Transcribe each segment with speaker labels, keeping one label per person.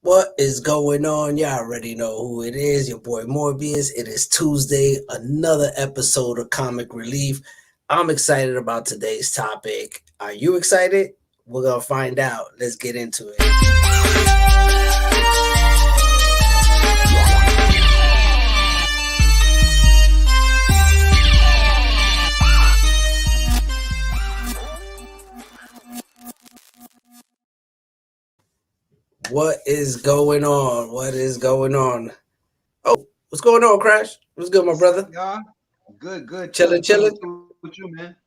Speaker 1: What is going on? Y'all already know who it is. Your boy Morbius. It is Tuesday, another episode of Comic Relief. I'm excited about today's topic. Are you excited? We're going to find out. Let's get into it. What is going on? What is going on? Oh, what's going on, Krash? What's good, my brother?
Speaker 2: Yeah, good.
Speaker 1: Chilling.
Speaker 2: With you, man.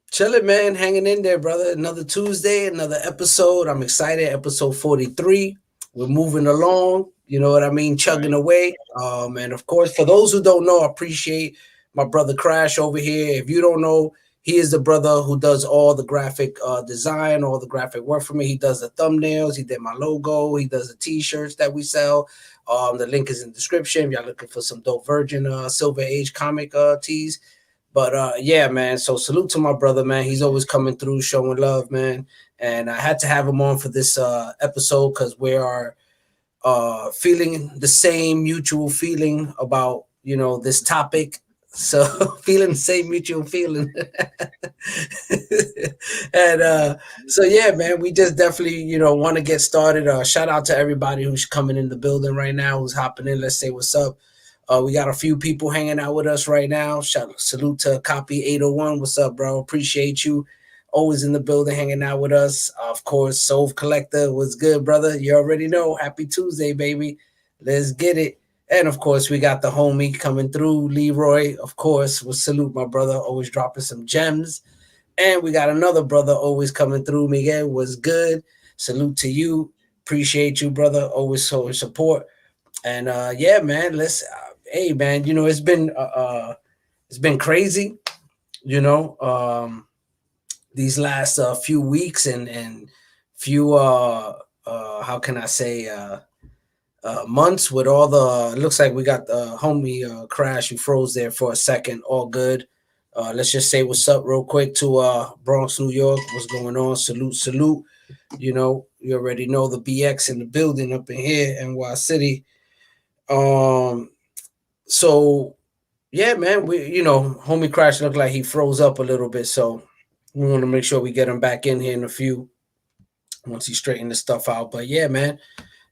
Speaker 1: Chilling, man. Hanging in there, brother. Another Tuesday, another episode. I'm excited. Episode 43. We're moving along. You know what I mean? Chugging away. And of course, for those who don't know, I appreciate my brother Krash over here. If you don't know, he is the brother who does all the graphic design, all the graphic work for me. He does the thumbnails. He did my logo. He does the T-shirts that we sell. The link is in the description. If y'all looking for some dope Virgin Silver Age comic tees. But yeah, man. So salute to my brother, man. He's always coming through, showing love, man. And I had to have him on for this episode because we are feeling the same mutual feeling about, you know, this topic. So feeling the same mutual feeling. And so yeah, man, we just definitely, you know, want to get started. Shout out to everybody who's coming in the building right now, who's hopping in. Let's say what's up. We got a few people hanging out with us right now. Salute to Copy 801. What's up, bro? Appreciate you. Always in the building hanging out with us. Of course, Soul Collector. What's good, brother? You already know. Happy Tuesday, baby. Let's get it. And of course, we got the homie coming through, Leroy. Of course, we'll salute my brother, always dropping some gems. And we got another brother always coming through, Miguel. What's good? Salute to you. Appreciate you, brother. Always showing support. And yeah, man, let's hey, man, you know, it's been crazy, you know, these last few weeks and few how can I say months with all the looks like we got the homie Krash who froze there for a second. All good. Let's just say what's up real quick to Bronx, New York. What's going on? Salute. You know, you already know the BX in the building up in here, NY City. So yeah, man, we, you know, homie Krash looked like he froze up a little bit, so we want to make sure we get him back in here in a few once he straightened the stuff out. But yeah, man,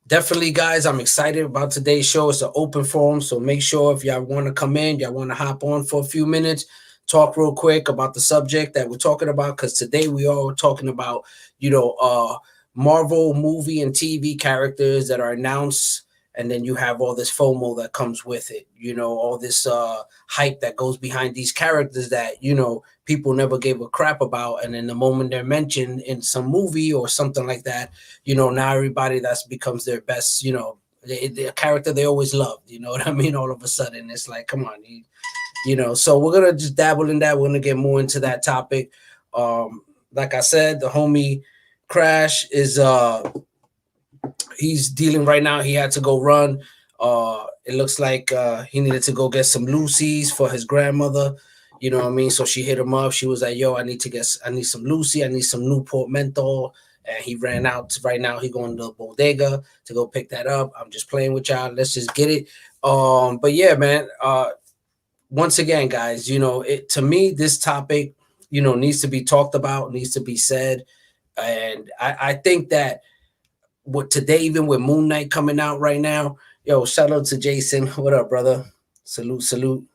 Speaker 1: definitely, guys, I'm excited about today's show. It's an open forum, so make sure if y'all want to come in, y'all want to hop on for a few minutes, talk real quick about the subject that we're talking about, because today we are talking about, you know, Marvel movie and TV characters that are announced. And then you have all this FOMO that comes with it, you know, all this hype that goes behind these characters that, you know, people never gave a crap about. And then the moment they're mentioned in some movie or something like that, you know, now everybody that's becomes their best, you know, the character they always loved, you know what I mean? All of a sudden, it's like, come on, you know, so we're going to just dabble in that. We're going to get more into that topic. Like I said, the homie Krash is... he's dealing right now. He had to go run. It looks like he needed to go get some Lucy's for his grandmother. You know what I mean? So she hit him up. She was like, yo, I need some Lucy. I need some Newport menthol. And he ran out. Right now, he going to the bodega to go pick that up. I'm just playing with y'all. Let's just get it. But yeah, man, once again, guys, you know, to me, this topic, you know, needs to be talked about, needs to be said. And I think that what today, even with Moon Knight coming out right now, yo, shout out to Jason. What up, brother? Salute.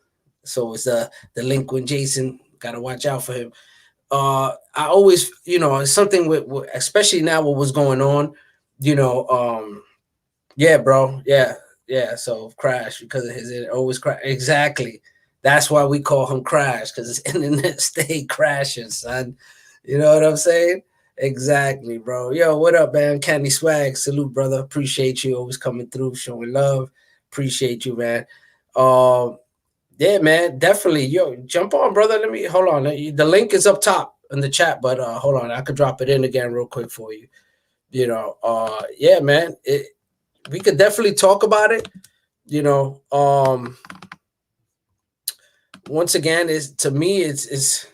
Speaker 1: So it's the delinquent Jason. Gotta watch out for him. I always, you know, it's something with especially now what was going on, you know. Yeah, bro. Yeah. So Krash, because of his always crash. Exactly. That's why we call him Krash, because his internet stay crashing, son. You know what I'm saying? Exactly, bro. Yo, what up, man? Candy Swag, salute, brother. Appreciate you always coming through, showing love. Appreciate you, man. Yeah, man, definitely. Yo, jump on, brother. Let me hold on. The link is up top in the chat, but hold on, I could drop it in again real quick for you. You know, yeah, man. We could definitely talk about it. You know, once again, is to me, it's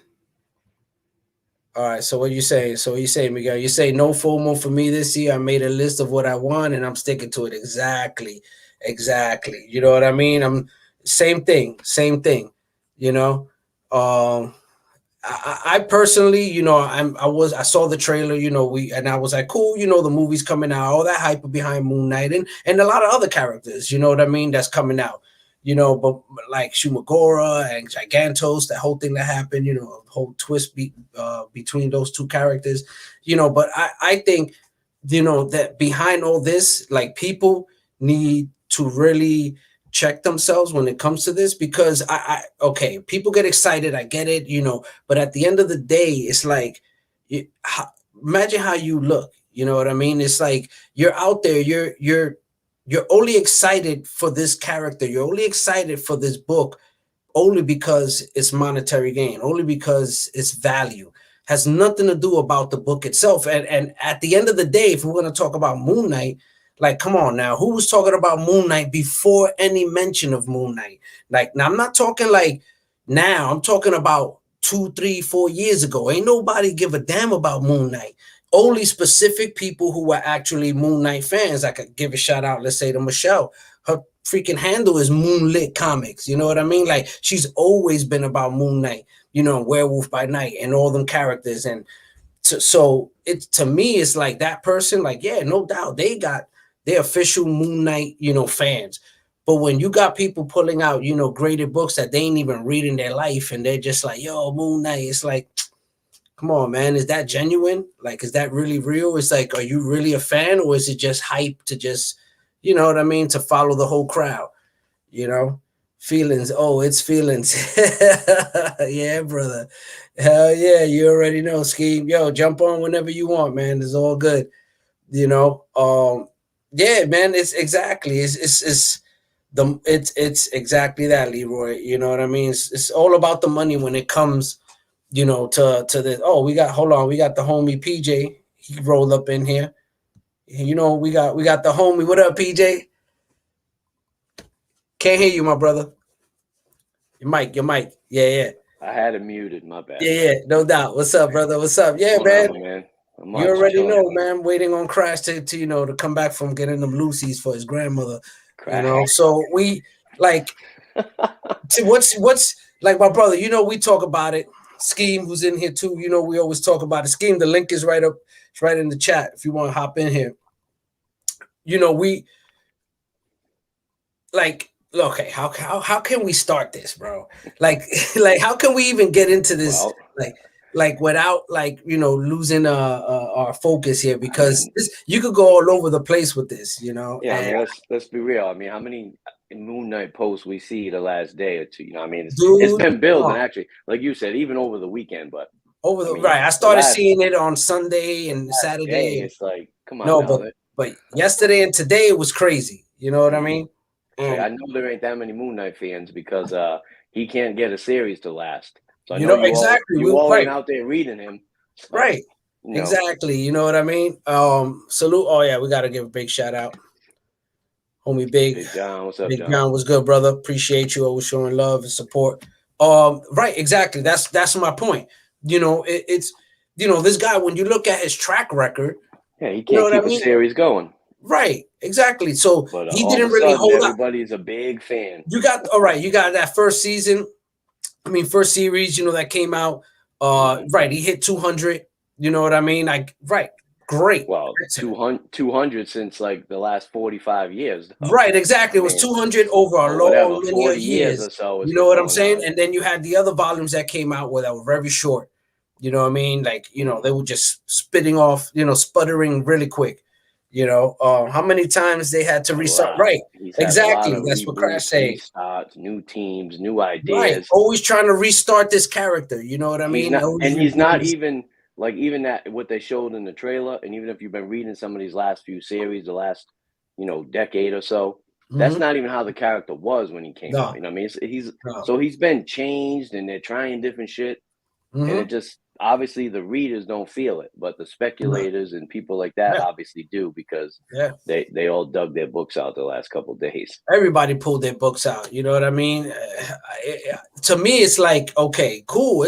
Speaker 1: all right. So what you saying? So you say, Miguel? You say no FOMO for me this year. I made a list of what I want, and I'm sticking to it exactly, exactly. You know what I mean? I'm same thing, same thing. You know, um, I personally, you know, I saw the trailer, you know, and I was like, cool, you know, the movie's coming out, all that hype behind Moon Knight and a lot of other characters, you know what I mean, that's coming out, you know, but like Shumagora and Gigantos, that whole thing that happened, you know, a whole twist between those two characters, you know, but I think, you know, that behind all this, like people need to really check themselves when it comes to this because okay, people get excited, I get it, you know, but at the end of the day, it's like, imagine how you look. You know what I mean? It's like you're out there. You're only excited for this character. You're only excited for this book, only because it's monetary gain. Only because it's value. Has nothing to do about the book itself. And at the end of the day, if we're gonna talk about Moon Knight, like, come on now, who was talking about Moon Knight before any mention of Moon Knight? Like, now I'm not talking like now. I'm talking about 2, 3, 4 years ago. Ain't nobody give a damn about Moon Knight. Only specific people who were actually Moon Knight fans. I could give a shout out, let's say, to Michelle. Her freaking handle is Moonlit Comics. You know what I mean? Like, she's always been about Moon Knight, you know, Werewolf by Night and all them characters. And so it, to me, it's like that person, like, yeah, no doubt, they got their official Moon Knight, you know, fans. But when you got people pulling out, you know, graded books that they ain't even read in their life, and they're just like, yo, Moon Knight, it's like, come on, man, is that genuine? Like, is that really real? It's like, are you really a fan, or is it just hype to just, you know what I mean, to follow the whole crowd? You know, feelings. Oh, it's feelings. Yeah, brother. Hell yeah, you already know, Scheme. Yo, jump on whenever you want, man. It's all good. You know, yeah, man. It's exactly. It's exactly that, Leroy. You know what I mean? It's all about the money when it comes, you know, to the. Oh, hold on, we got the homie PJ. He rolled up in here. You know, we got the homie. What up, PJ? Can't hear you, my brother. Your mic. Yeah.
Speaker 3: I had it muted, my bad.
Speaker 1: Yeah, no doubt. What's up, brother? What's up? Yeah, man. You already know, man. Waiting on Krash to you know, to come back from getting them Lucy's for his grandmother. Krash. You know, so we like what's like, my brother, you know, we talk about it. Scheme, who's in here too, you know, we always talk about it. Scheme, the link is right up, it's right in the chat if you want to hop in here. You know, we like, okay, how can we start this, bro? Like like how can we even get into this, like without, like, you know, losing our focus here, because you could go all over the place with this, you know.
Speaker 3: Yeah, I mean, let's be real. I mean, how many Moon Knight posts we see the last day or two? You know, I mean, it's been building, actually, like you said, even over the weekend. But
Speaker 1: I started seeing it on Sunday and Saturday.
Speaker 3: It's like, come on,
Speaker 1: no, but yesterday and today it was crazy. You know what I mean?
Speaker 3: I know there ain't that many Moon Knight fans because he can't get a series to last. So I
Speaker 1: you know exactly.
Speaker 3: You all ain't out there reading him,
Speaker 1: right? You know. Exactly. You know what I mean? Salute. Oh yeah, we got to give a big shout out, homie Big
Speaker 3: John. What's up,
Speaker 1: Big John? What's good, brother? Appreciate you always showing love and support. Right, exactly. That's my point. You know, it's, you know, this guy, when you look at his track record,
Speaker 3: yeah, he can't keep a series going.
Speaker 1: Right, exactly. So
Speaker 3: but,
Speaker 1: he didn't really hold up.
Speaker 3: Everybody's a big fan.
Speaker 1: You got you got that first season. I mean, first series, you know, that came out. Right, he hit 200. You know what I mean? Like, right, great.
Speaker 3: Well, 200 since like the last 45 years. Though.
Speaker 1: Right, exactly. It was 200 over a long many years or so. You know what I'm saying? And then you had the other volumes that came out that were very short. You know what I mean? Like, you know, they were just spitting off, you know, sputtering really quick. You know, how many times they had to restart? Right, exactly. That's what Krash said.
Speaker 3: Restarts, new teams, new ideas.
Speaker 1: Right, always trying to restart this character. You know what I mean?
Speaker 3: He's not even like, even that what they showed in the trailer, and even if you've been reading some of these last few series, the last, you know, decade or so, that's not even how the character was when he came out. You know what I mean? So he's been changed, and they're trying different shit, and it just, obviously the readers don't feel it, but the speculators and people like that obviously do, because they all dug their books out the last couple of days.
Speaker 1: Everybody pulled their books out. You know what I mean? To me, it's like, okay, cool.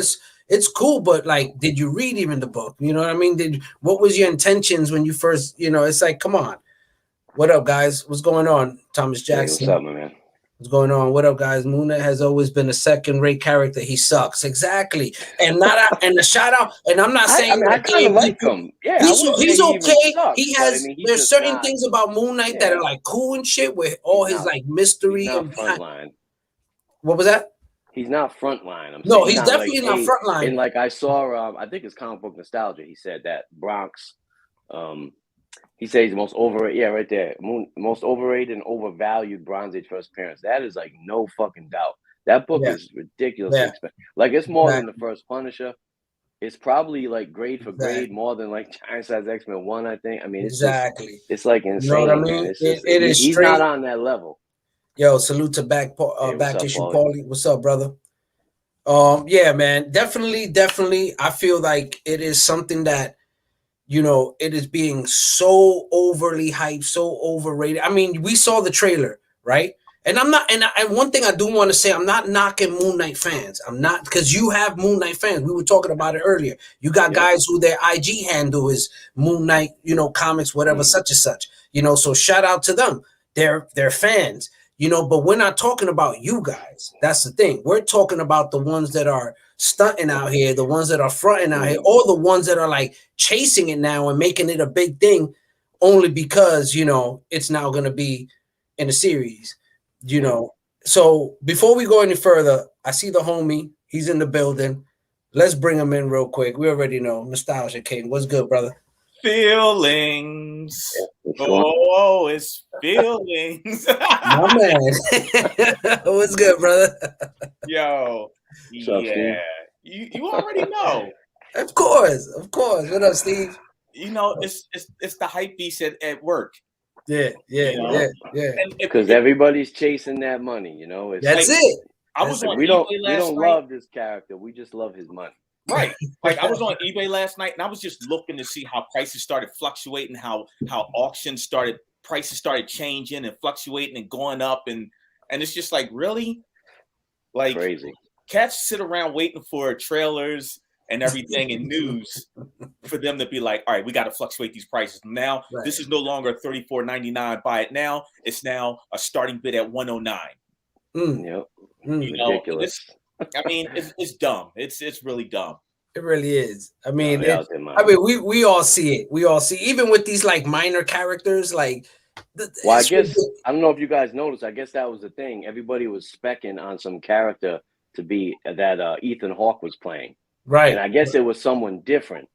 Speaker 1: It's cool, but like, did you read even the book? You know what I mean? What was your intentions when you first? You know, it's like, come on. What up, guys? What's going on? Thomas Jackson.
Speaker 3: Hey, what's up, my man?
Speaker 1: What's going on? What up, guys? Moon Knight has always been a second-rate character. He sucks, exactly. And and the shout out. And I'm not saying
Speaker 3: I kind of like him. Yeah,
Speaker 1: he's okay.
Speaker 3: Sucks,
Speaker 1: he has. There's certain things about Moon Knight that are like cool and shit, with all his like mystery and
Speaker 3: frontline.
Speaker 1: What was that?
Speaker 3: He's not frontline.
Speaker 1: No, he's definitely not frontline.
Speaker 3: And like I saw, I think it's Comic Book Nostalgia. He said that Bronx. He says the most overrated, right there, most overrated and overvalued Bronze Age first appearance. That is like no fucking doubt. That book is ridiculously expensive. Like, it's more than the first Punisher. It's probably like grade for grade more than like Giant Size X-Men 1, I think. I mean, it's it's like insane. You know what I mean? It's just, he's not on that level.
Speaker 1: Yo, salute to back issue Paulie. What's up, brother? Yeah, man, definitely. I feel like it is something that, you know, it is being so overly hyped, so overrated. I mean, we saw the trailer, right? And I'm not, and one thing I do want to say, I'm not knocking Moon Knight fans. I'm not, because you have Moon Knight fans. We were talking about it earlier. You got guys who their IG handle is Moon Knight, you know, comics, whatever, such and such. You know, so shout out to them. They're fans. You know, but we're not talking about you guys. That's the thing. We're talking about the ones that are stunting out here, the ones that are fronting out here, or the ones that are like chasing it now and making it a big thing only because, you know, it's now going to be in a series, you know. So before we go any further, I see the homie. He's in the building. Let's bring him in real quick. We already know. Nostalgia King. What's good, brother?
Speaker 4: Feelings. Oh, it's feelings.
Speaker 1: My man. What's good, brother?
Speaker 4: Yo, yeah. You already know.
Speaker 1: Of course. What up, Steve?
Speaker 4: You know, it's the hype beast at work.
Speaker 1: Yeah.
Speaker 3: Because everybody's chasing that money, you know.
Speaker 1: That's it.
Speaker 4: I was on
Speaker 3: we
Speaker 4: eBay
Speaker 3: we don't love this character. We just love his money.
Speaker 4: Right. Like, I was on eBay last night and I was just looking to see how prices started fluctuating, how prices started changing and fluctuating and going up, and it's just like, really? Like,
Speaker 3: crazy.
Speaker 4: Cats sit around waiting for trailers and everything and news for them to be like, all right, we got to fluctuate these prices. Now, this is no longer $34.99, buy it now. It's now a starting bid at $109.
Speaker 3: Yep.
Speaker 4: You know,
Speaker 3: ridiculous.
Speaker 4: I mean, it's dumb. It's really dumb.
Speaker 1: It really is. I mean, we all see it. We all see, even with these like minor characters, like.
Speaker 3: Well, I guess I don't know if you guys noticed. I guess that was the thing. Everybody was specking on some character to be that Ethan Hawke was playing,
Speaker 1: right?
Speaker 3: And I guess it was someone different.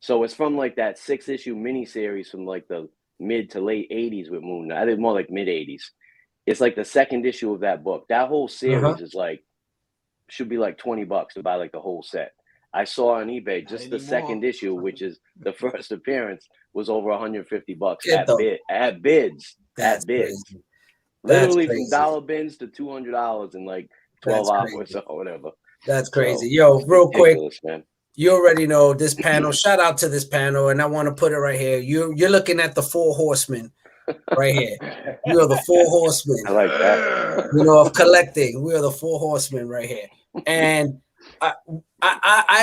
Speaker 3: So it's from like that 6-issue miniseries from like the mid to late '80s with Moon Knight. I think more like mid '80s. It's like the second issue of that book. That whole series is like. Should be like $20 to buy like the whole set. I saw on eBay just the second issue, which is the first appearance, was over $150 at bids.
Speaker 1: Crazy.
Speaker 3: Literally from dollar bins to $200 in like 12 hours or whatever.
Speaker 1: That's crazy. Yo, real quick,
Speaker 3: man.
Speaker 1: You already know this panel. Shout out to this panel, and I want to put it right here. You're looking at the 4 horsemen. Right here, we are the 4 horsemen.
Speaker 3: I like that.
Speaker 1: You know, of collecting. We are the 4 horsemen right here, and I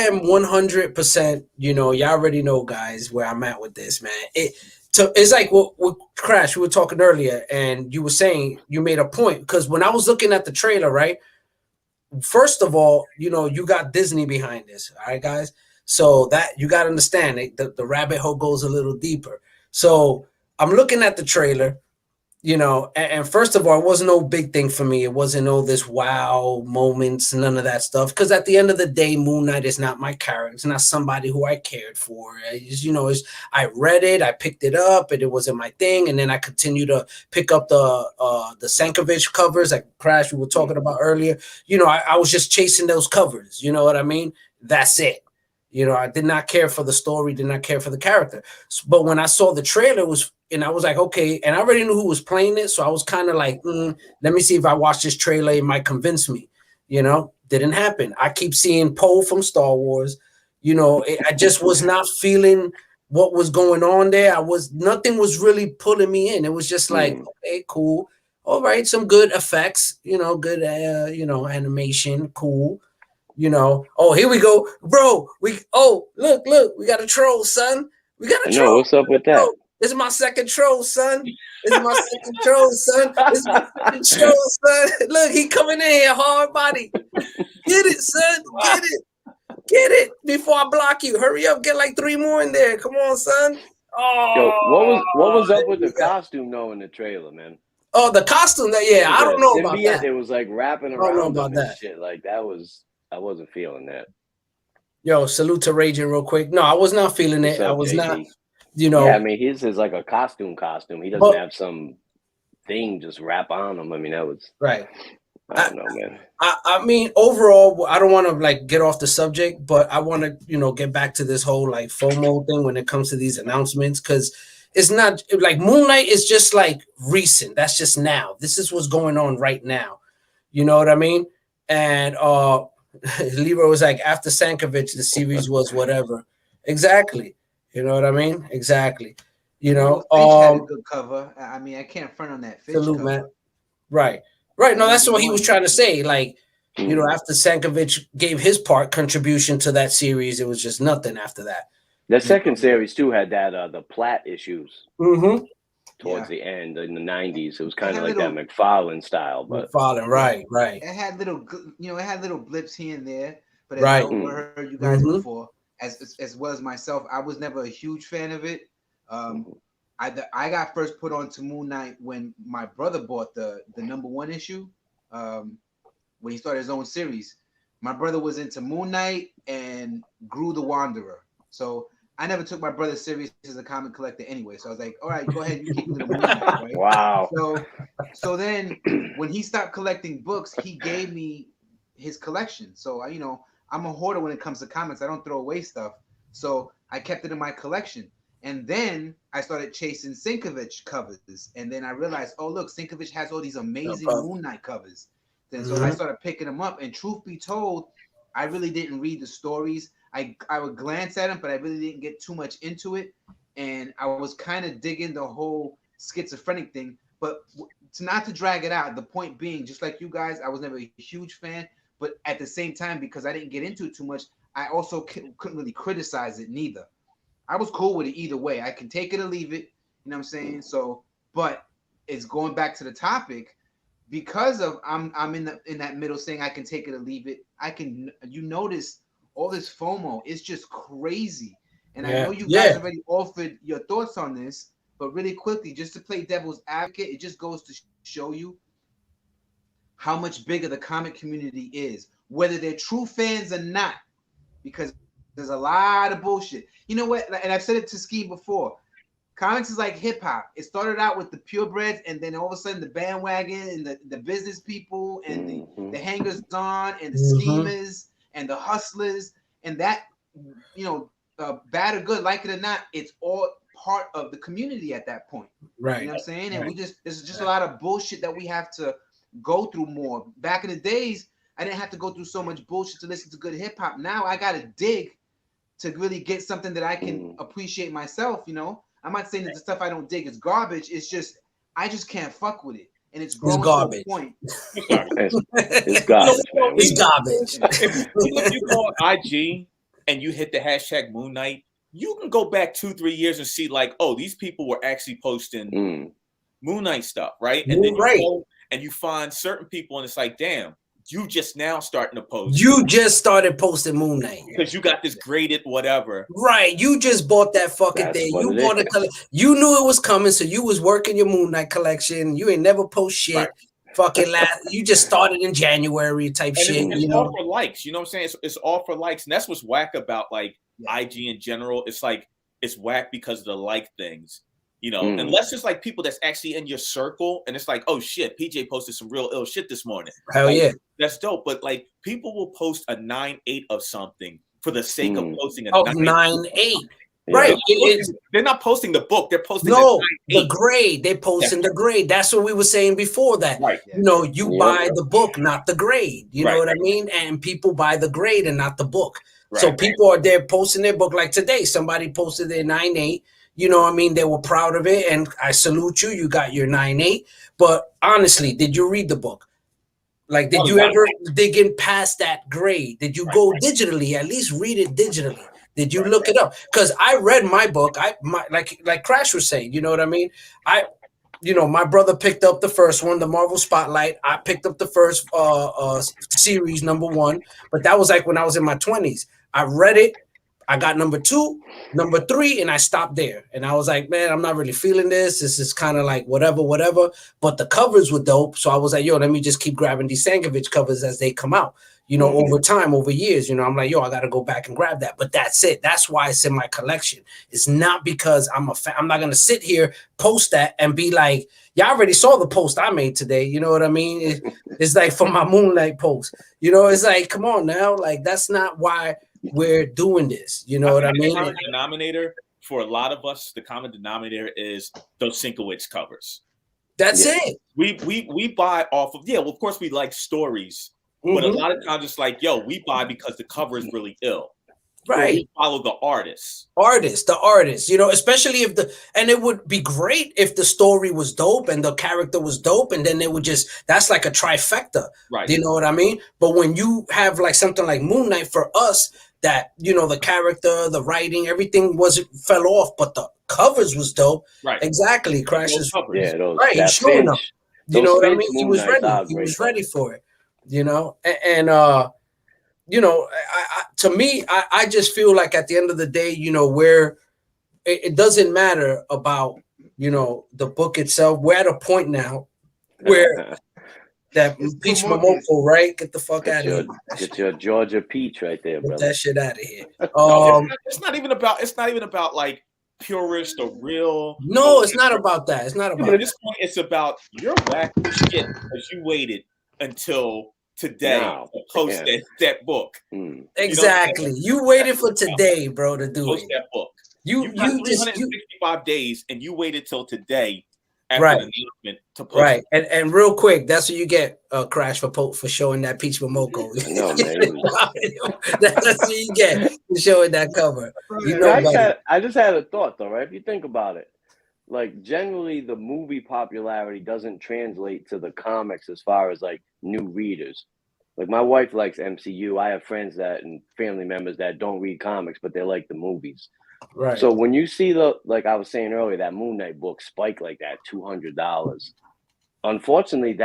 Speaker 1: am 100%. You know, y'all already know, guys, where I'm at with this, man. It's like what Krash, we were talking earlier, and you were saying you made a point, because when I was looking at the trailer, right. First of all, you know, you got Disney behind this, all right, guys. So that you got to understand it. The rabbit hole goes a little deeper. So. I'm looking at the trailer, you know, and first of all, it wasn't no big thing for me. It wasn't all this wow moments, none of that stuff. Because at the end of the day, Moon Knight is not my character. It's not somebody who I cared for. I read it, I picked it up, and it wasn't my thing. And then I continued to pick up the Sankovic covers, like Krash we were talking about earlier. You know, I was just chasing those covers. You know what I mean? That's it. You know, I did not care for the story, did not care for the character. But when I saw the trailer, and I was like, okay, and I already knew who was playing it, so I was kind of like, let me see if I watch this trailer, it might convince me. You know, didn't happen. I keep seeing Poe from Star Wars. You know, I just was not feeling what was going on there. Nothing was really pulling me in. It was just like, okay, cool. All right, some good effects, you know, good, you know, animation, cool. You know, oh, here we go, bro. Look, we got a troll, son. We got a troll.
Speaker 3: What's up with that?
Speaker 1: This is my second troll, son. This is my second troll, son. This is my second troll, son. Look, he coming in here, hard body. Get it, son. Get it before I block you. Hurry up, get like 3 more in there. Come on, son. Oh,
Speaker 3: yo, what was up with the costume though in the trailer, man?
Speaker 1: Oh, the costume that I don't know about that.
Speaker 3: It was like wrapping around about that shit. Like I wasn't feeling that. Yo,
Speaker 1: salute to Ragin real quick. No, I was not feeling it. I was not, you know.
Speaker 3: Yeah, I mean, his is like a costume. He doesn't have some thing just wrap on him. I mean, that was
Speaker 1: right.
Speaker 3: I don't know, man.
Speaker 1: I mean, overall, I don't want to like get off the subject, but I want to, you know, get back to this whole like FOMO thing when it comes to these announcements, because it's not like Moon Knight is just like recent. That's just now. This is what's going on right now. You know what I mean? And Leroy was like, after Sankovic, the series was whatever. Exactly. You know what I mean? Exactly. You know,
Speaker 2: Fish had a good cover. I mean, I can't front on that Fish
Speaker 1: salute,
Speaker 2: cover.
Speaker 1: man. Right. No, that's what he was trying to say. Like, you know, after Sankovic gave his contribution to that series, it was just nothing after that.
Speaker 3: The second series too had that the plot issues towards the end in the 90s. It was kind of like that McFarlane style, but
Speaker 1: McFarlane, right.
Speaker 2: It had little, you know, it had little blips here and there. But as I heard you guys before, as well as myself, I was never a huge fan of it. I got first put on to Moon Knight when my brother bought the #1 issue. When he started his own series, my brother was into Moon Knight and Gru the Wanderer. So I never took my brother serious as a comic collector anyway. So I was like, all right, go ahead, you keep little Moon Knight, right?
Speaker 3: Wow.
Speaker 2: So then when he stopped collecting books, he gave me his collection. So you know, I'm a hoarder when it comes to comics. I don't throw away stuff. So I kept it in my collection. And then I started chasing Sankovic covers. And then I realized, oh, look, Sankovic has all these amazing Moon Knight covers. Then so I started picking them up. And truth be told, I really didn't read the stories. I would glance at them, but I really didn't get too much into it. And I was kind of digging the whole schizophrenic thing. But not to drag it out, the point being, just like you guys, I was never a huge fan. But at the same time, because I didn't get into it too much, I also couldn't really criticize it neither. I was cool with it either way. I can take it or leave it. You know what I'm saying? So, but it's going back to the topic, because of I'm in that middle saying I can take it or leave it. You notice all this FOMO is just crazy. And I know you guys already offered your thoughts on this, but really quickly, just to play devil's advocate, it just goes to show you how much bigger the comic community is, whether they're true fans or not, because there's a lot of bullshit. You know what? And I've said it to Ski before. Comics is like hip hop. It started out with the purebreds, and then all of a sudden the bandwagon and the business people and the hangers on and the schemers and the hustlers, and that, you know, bad or good, like it or not, it's all part of the community at that point.
Speaker 1: Right.
Speaker 2: You know what I'm saying? And there's just a lot of bullshit that we have to go through more. Back in the days, I didn't have to go through so much bullshit to listen to good hip hop. Now I gotta dig to really get something that I can appreciate myself. You know, I'm not saying that the stuff I don't dig is garbage. It's just I just can't fuck with it, and it's garbage. To a point.
Speaker 3: It's garbage.
Speaker 1: It's garbage.
Speaker 4: If you go on IG and you hit the hashtag Moon Knight, you can go back 2-3 years and see like, oh, these people were actually posting Moon Knight stuff, right? And then you go and you find certain people, and it's like, damn, you just now starting to post.
Speaker 1: You just started posting Moon Knight
Speaker 4: because you got this graded whatever.
Speaker 1: Right. You just bought that fucking thing. You bought it. You knew it was coming, so you was working your Moon Knight collection. You ain't never post shit. Right. Fucking you just started in January type shit.
Speaker 4: It's all for likes. You know what I'm saying? It's all for likes, and that's what's whack about like IG in general. It's like it's whack because of the like things. You know, unless it's like people that's actually in your circle, and it's like, oh shit, PJ posted some real ill shit this morning.
Speaker 1: Hell
Speaker 4: like,
Speaker 1: yeah,
Speaker 4: that's dope. But like, people will post a 9.8 of something for the sake of posting a
Speaker 1: 9.8. Right,
Speaker 4: they're not posting the book; they're posting
Speaker 1: the grade. They're posting the grade. That's what we were saying before that.
Speaker 4: Right.
Speaker 1: You know, you buy the book, not the grade. You know what I mean? And people buy the grade and not the book. So people are there posting their book. Like today, somebody posted their 9.8. You know what I mean? They were proud of it, and I salute you. You got your 9.8. But honestly, did you read the book? Like, did you ever dig in past that grade? Did you go digitally? At least read it digitally. Did you look it up? Because I read my book. Like Krash was saying. You know what I mean? My brother picked up the first one, the Marvel Spotlight. I picked up the first series, #1, but that was like when I was in my 20s. I read it. I got #2, #3, and I stopped there. And I was like, man, I'm not really feeling this. This is kind of like whatever. But the covers were dope. So I was like, yo, let me just keep grabbing these Sankovich covers as they come out. Over time, over years, I'm like, yo, I got to go back and grab that. But that's it. That's why it's in my collection. It's not because I'm a fan. I'm not going to sit here, post that, and be like, y'all already saw the post I made today. You know what I mean? It's like for my Moonlight post. It's like, come on now. Like, that's not why we're doing this. You know what I mean?
Speaker 4: The common denominator for a lot of us, the common denominator is those Sienkiewicz covers.
Speaker 1: That's it.
Speaker 4: We buy off of, well, of course we like stories. But a lot of times it's like, yo, we buy because the cover is really ill.
Speaker 1: Right.
Speaker 4: We follow the artist.
Speaker 1: The artist, especially and it would be great if the story was dope and the character was dope, and then they would that's like a trifecta.
Speaker 4: Right.
Speaker 1: You know what I mean? But when you have like something like Moon Knight for us, that, the character, the writing, everything fell off, but the covers was dope.
Speaker 4: Right.
Speaker 1: Exactly. Crash's.
Speaker 3: Yeah, those.
Speaker 1: Right. He's showing them. You know what I mean? He was ready. He was ready for it. To me, I just feel like at the end of the day, where it doesn't matter about, the book itself. We're at a point now where that Peach Momoko, right? Get the fuck out of here.
Speaker 3: Get your Georgia peach right there, brother.
Speaker 1: Get that shit out of here.
Speaker 4: It's not even about like purist or real.
Speaker 1: No, it's not about that. It's not about
Speaker 4: at this point, it's about your whack shit because you waited until today to post that book.
Speaker 1: Exactly. You waited for today, bro, to do
Speaker 4: post that book.
Speaker 1: You
Speaker 4: got 365 days, and you waited till today after
Speaker 1: the
Speaker 4: announcement to post.
Speaker 1: Right. And real quick, that's what you get, Krash, for showing that Peach Momoko.
Speaker 3: No, man.
Speaker 1: That's what you get for showing that cover.
Speaker 3: I just had a thought, though, right? If you think about it, like generally the movie popularity doesn't translate to the comics as far as like new readers. Like my wife likes MCU. I have friends and family members that don't read comics, but they like the movies.
Speaker 1: Right.
Speaker 3: So when you see like I was saying earlier, that Moon Knight book spike like that, $200. Unfortunately,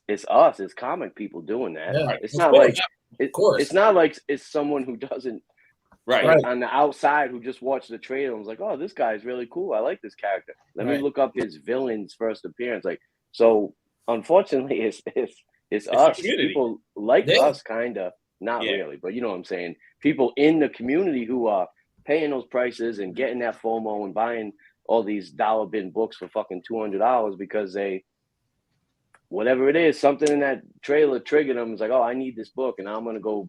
Speaker 3: it's us, it's comic people doing that.
Speaker 1: Yeah,
Speaker 3: it's not like it's not like it's someone who doesn't on the outside who just watched the trailer and was like, oh, this guy's really cool. I like this character. Let me look up his villain's first appearance. Like, so unfortunately, it's us. People like us, kind of, not really, but you know what I'm saying. People in the community who are paying those prices and getting that FOMO and buying all these dollar bin books for fucking $200 because whatever it is, something in that trailer triggered them. It's like, oh, I need this book, and I'm gonna go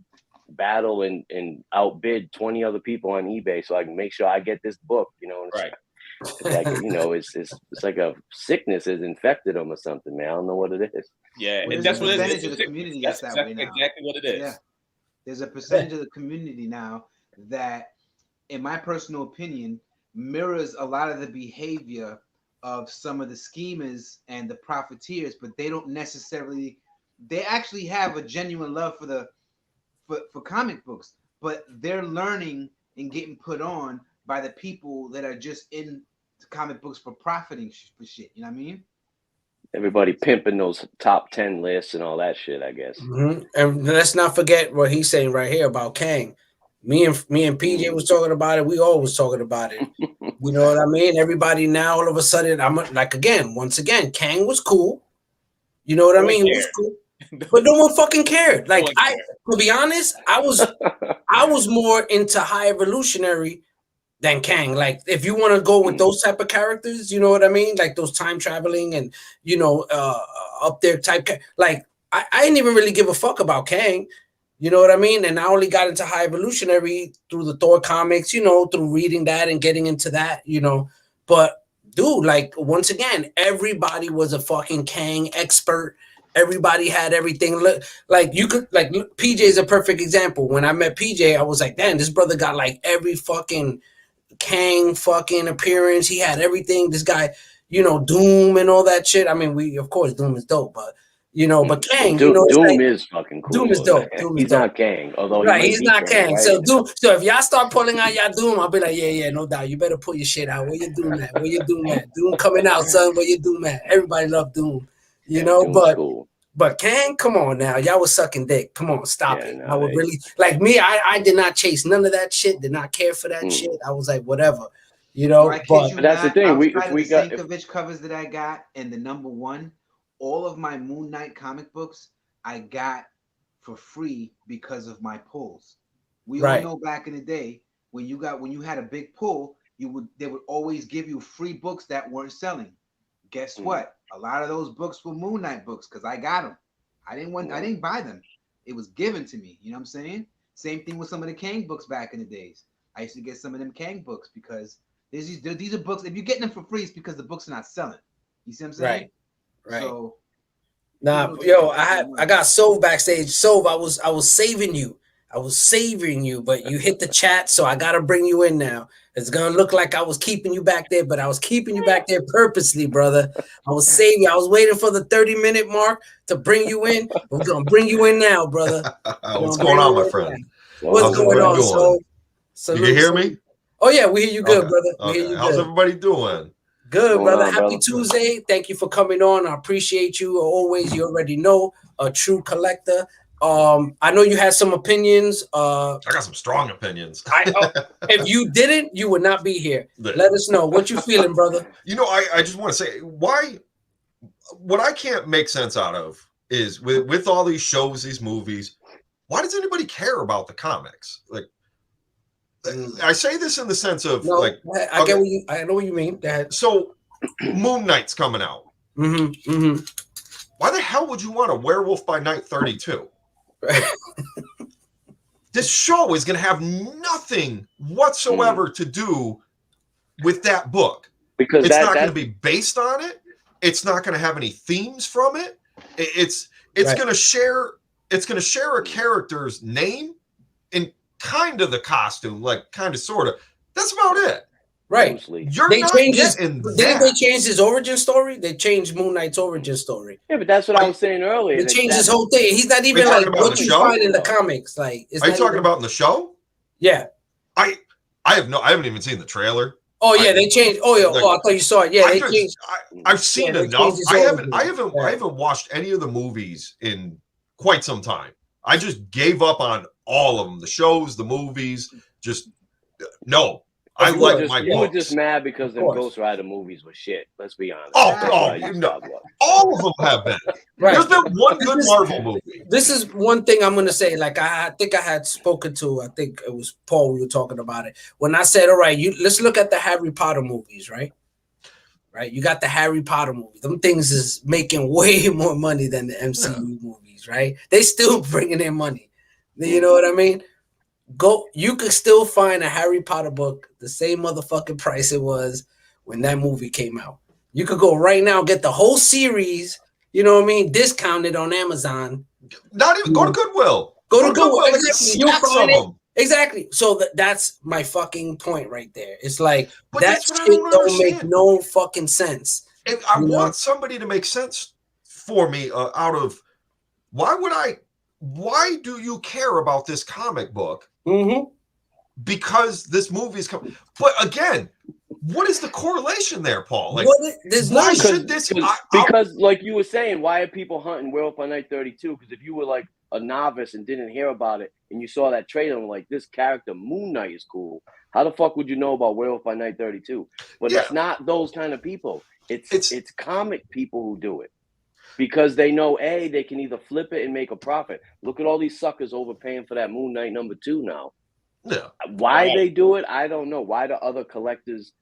Speaker 3: battle and outbid 20 other people on eBay so I can make sure I get this book. It's like it's like a sickness has infected them or something, man. I don't know what it is.
Speaker 4: Yeah, and that's what it is.
Speaker 2: Of the community
Speaker 4: that's
Speaker 2: that way now.
Speaker 4: Exactly what it is.
Speaker 2: Yeah. There's a percentage of the community now that, in my personal opinion, mirrors a lot of the behavior of some of the schemers and the profiteers, but they don't necessarily. They actually have a genuine love for comic books, but they're learning and getting put on by the people that are just in comic books for profiting for shit. You know what I mean?
Speaker 3: Everybody pimping those top 10 lists and all that shit, I guess.
Speaker 1: Mm-hmm. And let's not forget what he's saying right here about Kang. Me and PJ was talking about it. We all was talking about it. You know what I mean? Everybody now all of a sudden, once again, Kang was cool. You know what I mean? It was cool. But no one fucking cared. Like to be honest, I was more into High Evolutionary than Kang. Like if you want to go with those type of characters, you know what I mean? Like those time traveling and up there type. Like I didn't even really give a fuck about Kang. You know what I mean? And I only got into High Evolutionary through the Thor comics, through reading that and getting into that, But dude, like once again, everybody was a fucking Kang expert. Everybody had everything. Look, like you could, like PJ is a perfect example. When I met PJ, I was like, damn, this brother got like every fucking Kang fucking appearance. He had everything. This guy, you know, Doom and all that shit. I mean, we of course Doom is dope, but you know, but Kang,
Speaker 3: Doom,
Speaker 1: you know,
Speaker 3: Doom
Speaker 1: like,
Speaker 3: is fucking cool.
Speaker 1: Doom is dope. Doom is
Speaker 3: he's
Speaker 1: dope.
Speaker 3: not Kang, although
Speaker 1: right,
Speaker 3: he
Speaker 1: he's not Kang.
Speaker 3: Right?
Speaker 1: So Doom. So if y'all start pulling out y'all Doom, I'll be like, yeah, no doubt. You better pull your shit out. Where you Doom at? Where you Doom at? Doom coming out, son. Where you Doom at? Everybody love Doom, you know.
Speaker 3: Doom's cool.
Speaker 1: But Kang, come on now, y'all was sucking dick. Come on, stop it.
Speaker 3: No,
Speaker 1: I would really like me. I did not chase none of that shit. Did not care for that shit. I was like, whatever, you know. But
Speaker 3: that's the thing. We got
Speaker 2: Sankovic covers that I got, and the #1, all of my Moon Knight comic books I got for free because of my pulls. We all know back in the day when you had a big pull, they would always give you free books that weren't selling. Guess what? A lot of those books were Moon Knight books because I got them. I didn't buy them. It was given to me. You know what I'm saying? Same thing with some of the Kang books back in the days. I used to get some of them Kang books because these are books. If you're getting them for free, it's because the books are not selling. You see what I'm saying? Right. So,
Speaker 1: I got Sove backstage. Sove, I was saving you. But you hit the chat, so I gotta bring you in now. It's gonna look like I was keeping you back there, but I was keeping you back there purposely, brother. I was saving you. I was waiting for the 30-minute mark to bring you in. We're gonna bring you in now, brother.
Speaker 5: What's going on, my friend?
Speaker 1: What's going on? So
Speaker 5: you can hear me?
Speaker 1: Oh yeah, we hear you good, brother. We hear you
Speaker 5: How's
Speaker 1: good.
Speaker 5: everybody doing?
Speaker 1: Good, brother. Happy Tuesday. Thank you for coming on. I appreciate you always. You already know, a true collector. I know you had some opinions.
Speaker 5: I got some strong opinions.
Speaker 1: If you didn't, you would not be here. Let us know what you feeling, brother.
Speaker 5: You know, I just want to say what I can't make sense out of is with all these shows, these movies, why does anybody care about the comics? Like, I say this in the sense of I
Speaker 1: know what you mean.
Speaker 5: So Moon Knight's coming out. Why the hell would you want a Werewolf by Night 32? This show is going to have nothing whatsoever to do with that book because it's not going to be based on it. It's not going to have any themes from it. It's going to share a character's name and kind of the costume, like kind of sort of. That's about it.
Speaker 1: Right.
Speaker 5: They
Speaker 1: changed his origin story. They changed Moon Knight's origin story.
Speaker 3: Yeah, but that's what I was saying earlier.
Speaker 1: They changed his whole thing. He's not even like what you find in the comics. Like,
Speaker 5: are you talking about in the show?
Speaker 1: Yeah.
Speaker 5: I haven't even seen the trailer.
Speaker 1: Oh yeah, they changed. Oh yeah. I thought you saw it. Yeah, they changed.
Speaker 5: I've seen enough. I haven't watched any of the movies in quite some time. I just gave up on all of them. The shows, the movies, just no. You were
Speaker 3: just mad because the Ghost Rider movies were shit. Let's be honest.
Speaker 5: All of them have been. Right. There's been one good Marvel movie.
Speaker 1: This is one thing I'm gonna say. Like I think I had spoken to. I think it was Paul. We were talking about it when I said, "All right, let's look at the Harry Potter movies, right? Right. You got the Harry Potter movies. Them things is making way more money than the MCU movies, right? They still bringing in money. You know what I mean? You could still find a Harry Potter book the same motherfucking price it was when that movie came out. You could go right now, get the whole series, you know what I mean, discounted on Amazon.
Speaker 5: Not even go to Goodwill.
Speaker 1: Go to Goodwill. Exactly. You'll find it. Exactly. So that's my fucking point right there. It's like that shit don't make no fucking sense.
Speaker 5: And I want somebody to make sense for me out of why do you care about this comic book? Because this movie is coming. But again, what is the correlation there, Paul? Like, why should this?
Speaker 3: Because, like you were saying, why are people hunting Werewolf by Night 32? Because if you were like a novice and didn't hear about it, and you saw that trailer and like this character Moon Knight is cool, how the fuck would you know about Werewolf by Night 32? But it's not those kind of people. It's comic people who do it. Because they know, they can either flip it and make a profit. Look at all these suckers overpaying for that Moon Knight #2 now.
Speaker 5: Yeah.
Speaker 3: Why they do it, I don't know. Why do other collectors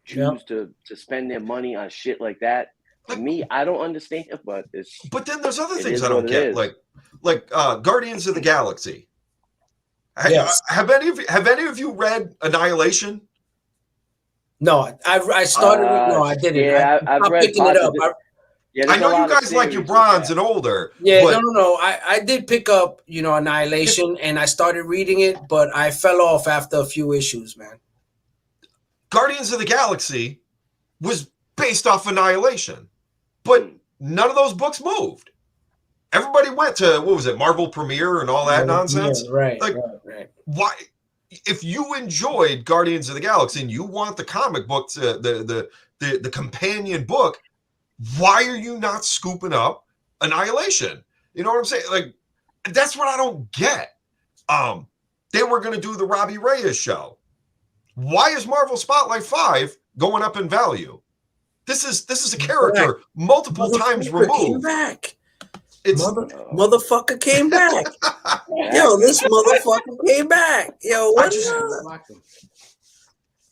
Speaker 3: choose to spend their money on shit like that? To me, I don't understand, but it's.
Speaker 5: But then there's other things I don't get, like Guardians of the Galaxy.
Speaker 1: Yes.
Speaker 5: Have any of you read Annihilation?
Speaker 1: No, I started. No, I didn't.
Speaker 3: Yeah, I've read
Speaker 1: picking it up.
Speaker 3: Yeah,
Speaker 5: I know you guys like your bronze and older.
Speaker 1: Yeah, no. I did pick up, Annihilation, and I started reading it, but I fell off after a few issues, man.
Speaker 5: Guardians of the Galaxy was based off Annihilation, but none of those books moved. Everybody went to, what was it, Marvel Premiere and all that nonsense?
Speaker 1: Yeah, right,
Speaker 5: like,
Speaker 1: right.
Speaker 5: Why? If you enjoyed Guardians of the Galaxy and you want the comic book, the companion book, why are you not scooping up Annihilation? You know what I'm saying? Like, that's what I don't get. They were going to do the Robbie Reyes show. Why is Marvel Spotlight 5 going up in value? This is a character multiple times removed.
Speaker 1: Came back. Motherfucker came back. Yo, this motherfucker came back. Yo, what?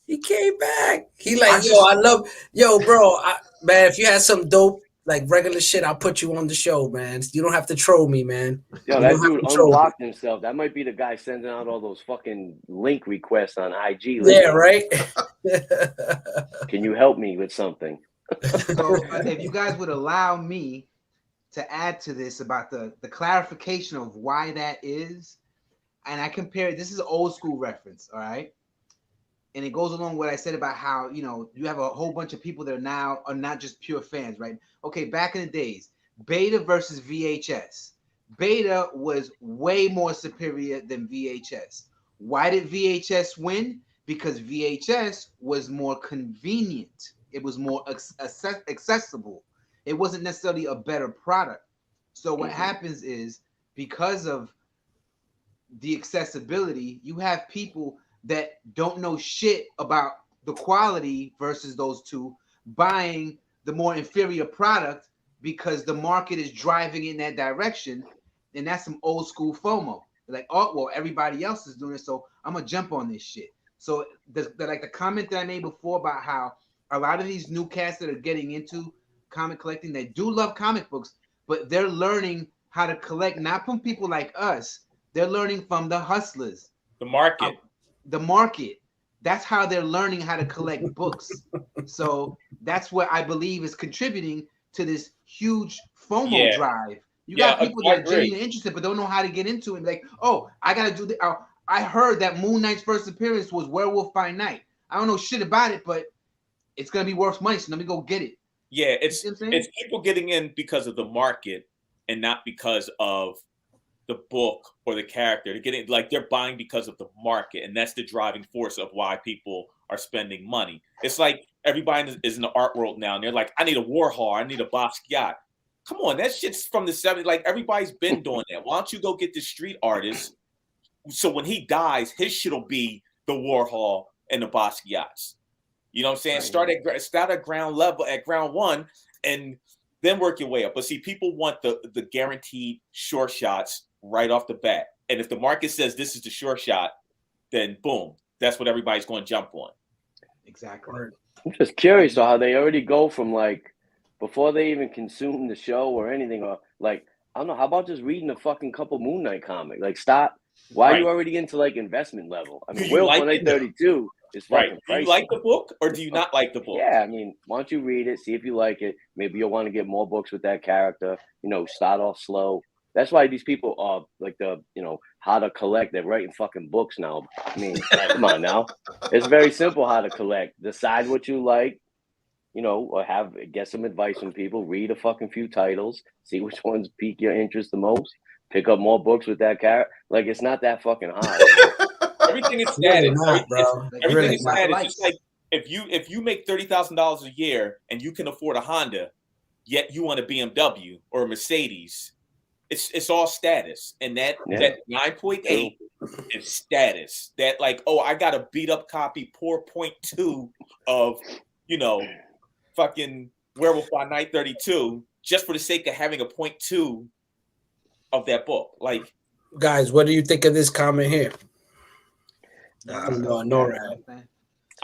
Speaker 1: He came back. He like, bro, man, if you had some dope, like regular shit, I'll put you on the show, man. You don't have to troll me, man.
Speaker 3: Yo, that dude unblocked himself. That might be the guy sending out all those fucking link requests on IG.
Speaker 1: Yeah, right?
Speaker 3: Can you help me with something?
Speaker 2: So if you guys would allow me to add to this about the clarification of why that is, and I compare it, this is an old school reference, all right? And it goes along with what I said about how, you have a whole bunch of people that are not just pure fans, right? Okay, back in the days, Beta versus VHS. Beta was way more superior than VHS. Why did VHS win? Because VHS was more convenient. It was more accessible. It wasn't necessarily a better product. So what happens is, because of the accessibility, you have people that don't know shit about the quality versus those two buying the more inferior product because the market is driving in that direction. And that's some old school FOMO. Like, oh, well, everybody else is doing it, so I'm gonna jump on this shit. So the comment that I made before about how a lot of these new cats that are getting into comic collecting, they do love comic books, but they're learning how to collect, not from people like us. They're learning from the hustlers.
Speaker 4: The market.
Speaker 2: The market. That's how they're learning how to collect books. So that's what I believe is contributing to this huge FOMO drive. You got people that are genuinely interested but don't know how to get into it. Like, oh, I got to do this. I heard that Moon Knight's first appearance was Werewolf by Night. I don't know shit about it, but it's going to be worth money, so let me go get it.
Speaker 4: Yeah, it's people getting in because of the market and not because of the book or the character. They're getting, like, they're buying because of the market, and that's the driving force of why people are spending money. It's like everybody is in the art world now, and they're like, I need a Warhol, I need a Basquiat. Come on, that shit's from the 70s. Like, everybody's been doing that. Why don't you go get the street artist, so when he dies, his shit'll be the Warhol and the Basquiats. You know what I'm saying? Start at ground level, at ground one, and then work your way up. But see, people want the guaranteed short shots right off the bat. And if the market says this is the short shot, then boom, that's what everybody's going to jump on.
Speaker 2: Exactly.
Speaker 3: I'm just curious though, how they already go from, like, before they even consume the show or anything, or like, I don't know, how about just reading a fucking couple Moon Knight comic? Like, stop. Why are you already into, like, investment level? I mean, Werewolf by Night 32 is fucking
Speaker 4: Do you like the book or do you not like the book?
Speaker 3: Yeah, I mean, why don't you read it, see if you like it. Maybe you'll want to get more books with that character. Start off slow. That's why these people are like how to collect. They're writing fucking books now. I mean, come on now. It's very simple how to collect. Decide what you like, or get some advice from people. Read a fucking few titles. See which ones pique your interest the most. Pick up more books with that character. Like, it's not that fucking hard.
Speaker 4: Everything is status, bro. Everything is status. It's like if you make $30,000 a year and you can afford a Honda, yet you want a BMW or a Mercedes, it's all status. And that 9.8 is status. That, like, oh, I got a beat up copy, poor 0.2 of fucking Werewolf by Night 32 just for the sake of having a 0.2 of that book. Like,
Speaker 1: guys, what do you think of this comment here?
Speaker 4: I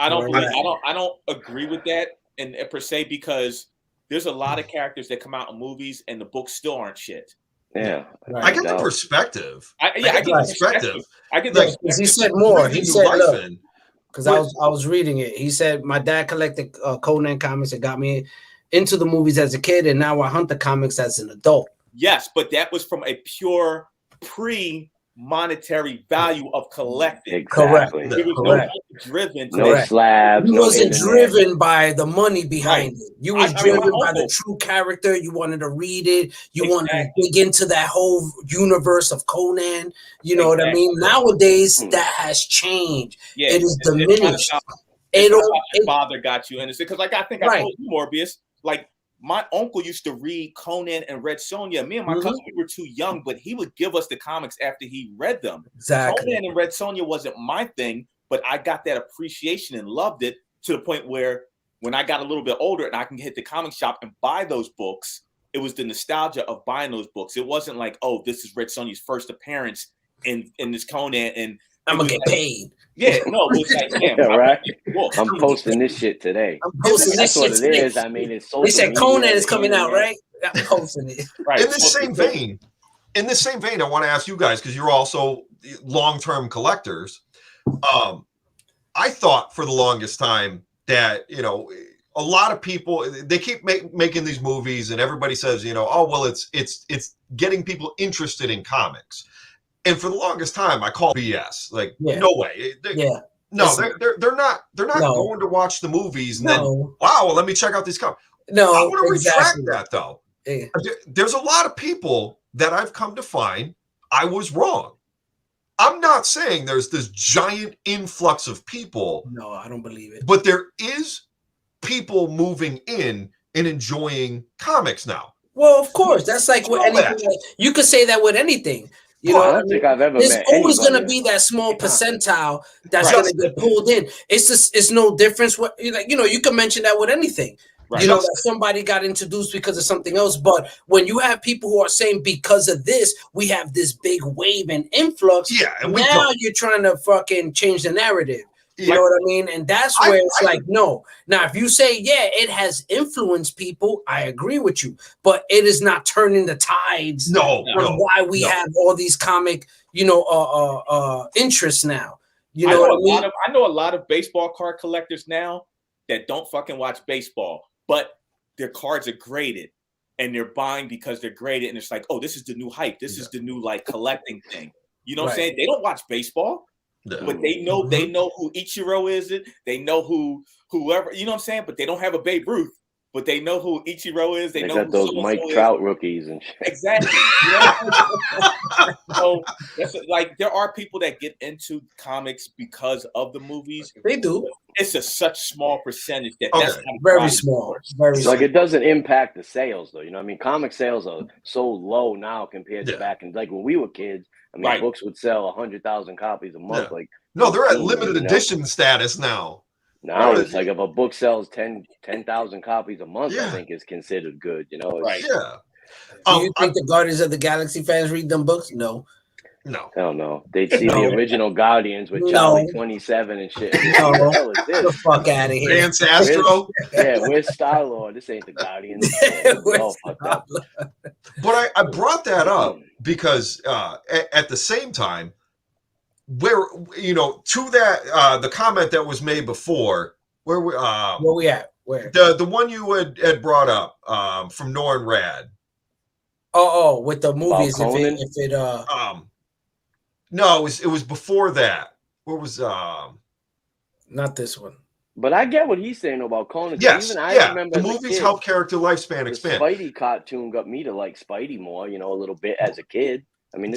Speaker 4: don't agree with that and per se, because there's a lot of characters that come out in movies and the books still aren't shit.
Speaker 3: Yeah,
Speaker 5: I get the perspective.
Speaker 1: I get the perspective. Because he said more. He said, look, because I was reading it. He said, my dad collected Conan comics and got me into the movies as a kid, and now I hunt the comics as an adult.
Speaker 4: Yes, but that was from a pure pre-monetary value of collecting.
Speaker 3: Exactly.
Speaker 4: It was no driven.
Speaker 3: No slabs.
Speaker 1: You wasn't driven by the money behind
Speaker 4: Right.
Speaker 1: it. You was driven by the true character. You wanted to read it. You wanted to dig into that whole universe of Conan. You know what I mean? Nowadays, that has changed.
Speaker 4: Yeah,
Speaker 1: it is diminished.
Speaker 4: Your father got you, and it's because, like, I think I told you, Morbius, like, my uncle used to read Conan and Red Sonja. Me and my cousin, we were too young, but he would give us the comics after he read them.
Speaker 1: Exactly.
Speaker 4: Conan and Red Sonja wasn't my thing, but I got that appreciation and loved it to the point where when I got a little bit older and I can hit the comic shop and buy those books, it was the nostalgia of buying those books. It wasn't like, oh, this is Red Sonja's first appearance in this Conan, and
Speaker 1: I'm gonna get paid.
Speaker 4: Yeah, no, it was like, damn,
Speaker 3: right? I'm posting this shit today.
Speaker 1: That's
Speaker 3: what it is. I mean, it's so.
Speaker 1: They said Conan is coming out, right? I'm posting it.
Speaker 4: Right.
Speaker 5: In the same vein, I want to ask you guys, because you're also long-term collectors. I thought for the longest time that, you know, a lot of people, they keep making these movies, and everybody says, you know, oh well, it's getting people interested in comics. And for the longest time, I call BS. Like, no way. No, they're not going to watch the movies and then, wow, well, let me check out these comics.
Speaker 1: No,
Speaker 5: I want to retract that, though. Yeah. There's a lot of people that I've come to find I was wrong. I'm not saying there's this giant influx of people.
Speaker 1: No, I don't believe it.
Speaker 5: But there is people moving in and enjoying comics now.
Speaker 1: Well, of course. That's like with anything. You could say that with anything. You know,
Speaker 3: I don't think I've ever
Speaker 1: there's
Speaker 3: met
Speaker 1: always going to
Speaker 3: anybody.
Speaker 1: be that small percentile that's going to get pulled in. It's no difference. What, like, you know, you can mention that with anything. Right. You know, that somebody got introduced because of something else. But when you have people who are saying because of this, we have this big wave and influx. Yeah, and now you're trying to fucking change the narrative. You know what I mean? And that's where it's like, no. Now, if you say, yeah, it has influenced people, I agree with you. But it is not turning the tides of why we have all these comic, you know, interests now. You know what I mean?
Speaker 4: I know a lot of baseball card collectors now that don't fucking watch baseball, but their cards are graded. And they're buying because they're graded. And it's like, oh, this is the new hype. This is the new, like, collecting thing. You know what I'm saying? They don't watch baseball. No. But they know who Ichiro is. They know whoever, you know what I'm saying? But they don't have a Babe Ruth. But they know who Ichiro is. They know
Speaker 3: got
Speaker 4: who
Speaker 3: those Mike Trout rookies and shit.
Speaker 4: Exactly. So that's like, there are people that get into comics because of the movies.
Speaker 1: They do.
Speaker 4: It's such small percentage that that's
Speaker 1: very small. Very small.
Speaker 3: Like, it doesn't impact the sales though. You know what I mean? Comic sales are so low now compared to back in, like, when we were kids. I mean, books would sell 100,000 copies a month. Like,
Speaker 5: no, they're at limited edition status now.
Speaker 3: Now it's like, if a book sells 10,000 copies a month, I think is considered good. You know?
Speaker 5: Yeah.
Speaker 1: Do you think the Guardians of the Galaxy fans read them books? No.
Speaker 5: No.
Speaker 3: Hell no. They'd see the original Guardians with Charlie 27 and shit.
Speaker 1: No. What the hell is this? Get the fuck out of here.
Speaker 5: Vance Astro?
Speaker 3: Where's Star-Lord? This ain't the Guardians.
Speaker 5: But I brought that up because at the same time, where, you know, to that, the comment that was made before, where we
Speaker 1: at? Where?
Speaker 5: The one you had brought up from Norn Rad.
Speaker 1: Oh, with the movies.
Speaker 5: No, it was before that. What was
Speaker 1: not this one.
Speaker 3: But I get what he's saying about Conan.
Speaker 5: Yes,
Speaker 3: even I remember
Speaker 5: the movies help character lifespan expand.
Speaker 3: Spidey cartoon got me to like Spidey more, you know, a little bit as a kid. I mean,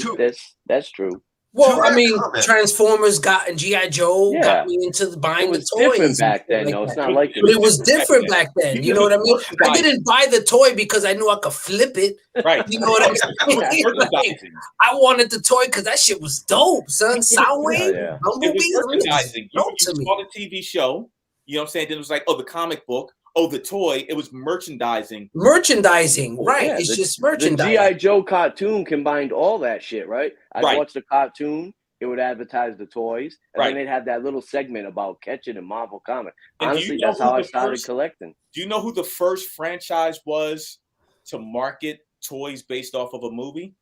Speaker 3: that's true.
Speaker 1: Well, I mean, Transformers and G.I. Joe got me into buying the toys.
Speaker 3: Different back then, though. It's not like
Speaker 1: but it was different back then. You know what I mean? I didn't buy the toy because I knew I could flip it.
Speaker 4: Right.
Speaker 1: You know what I'm saying? Like, I wanted the toy because that shit was dope, son. Soundwave, Bumblebee.
Speaker 4: Merchandising. You saw the TV show. You know what I'm saying? Then it was like, oh, the comic book. Oh, the toy. It was merchandising.
Speaker 1: Right. It's just merchandising.
Speaker 3: The G.I. Joe cartoon combined all that shit, right? I watched the cartoon. It would advertise the toys. And then they'd have that little segment about catching in Marvel Comics. Honestly, that's how I started collecting.
Speaker 4: Do you know who the first franchise was to market toys based off of a movie?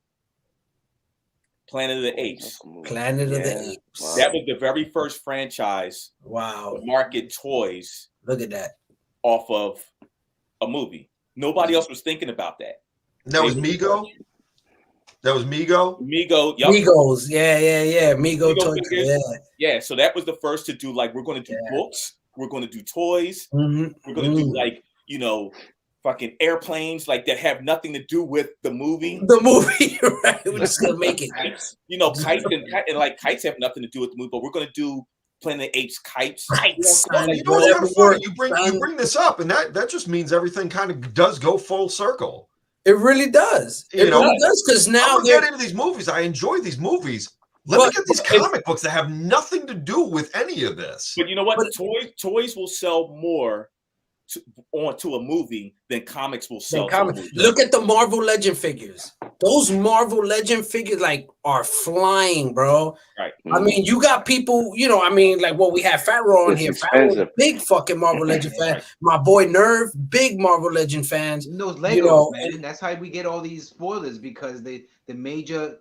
Speaker 4: Planet of the Apes.
Speaker 1: Planet of the Apes.
Speaker 4: Wow. That was the very first franchise.
Speaker 1: Wow.
Speaker 4: To market toys.
Speaker 1: Look at that.
Speaker 4: Off of a movie. Nobody else was thinking about that.
Speaker 5: That was Mego. That was Mego.
Speaker 4: Mego. Yep.
Speaker 1: Migos. Yeah. Mego toys.
Speaker 4: Yeah. So that was the first to do, like, we're going to do books. We're going to do toys. We're going to do, like, you know, fucking airplanes, like, that have nothing to do with the movie.
Speaker 1: The movie, right? We're just going to make it.
Speaker 4: You know, kites and like kites have nothing to do with the movie, but we're going to do Planet of the Apes kites.
Speaker 1: Kites.
Speaker 5: You know what's kind of funny? You bring this up, and that just means everything kind of does go full circle.
Speaker 1: It really does. It really does, because now
Speaker 5: I get into these movies. I enjoy these movies. Let me get these comic books that have nothing to do with any of this.
Speaker 4: But you know what? Toys will sell more onto a movie than comics will sell.
Speaker 1: Look at the Marvel Legend figures. Those Marvel Legend figures like are flying, bro.
Speaker 4: Right.
Speaker 1: I mean, you got people, you know, I mean, like what we have Pharaoh on here. Pharaoh, big fucking Marvel Legend fan. My boy Nerve, big Marvel Legend fans.
Speaker 2: And those Legos, man. That's how we get all these spoilers, because the major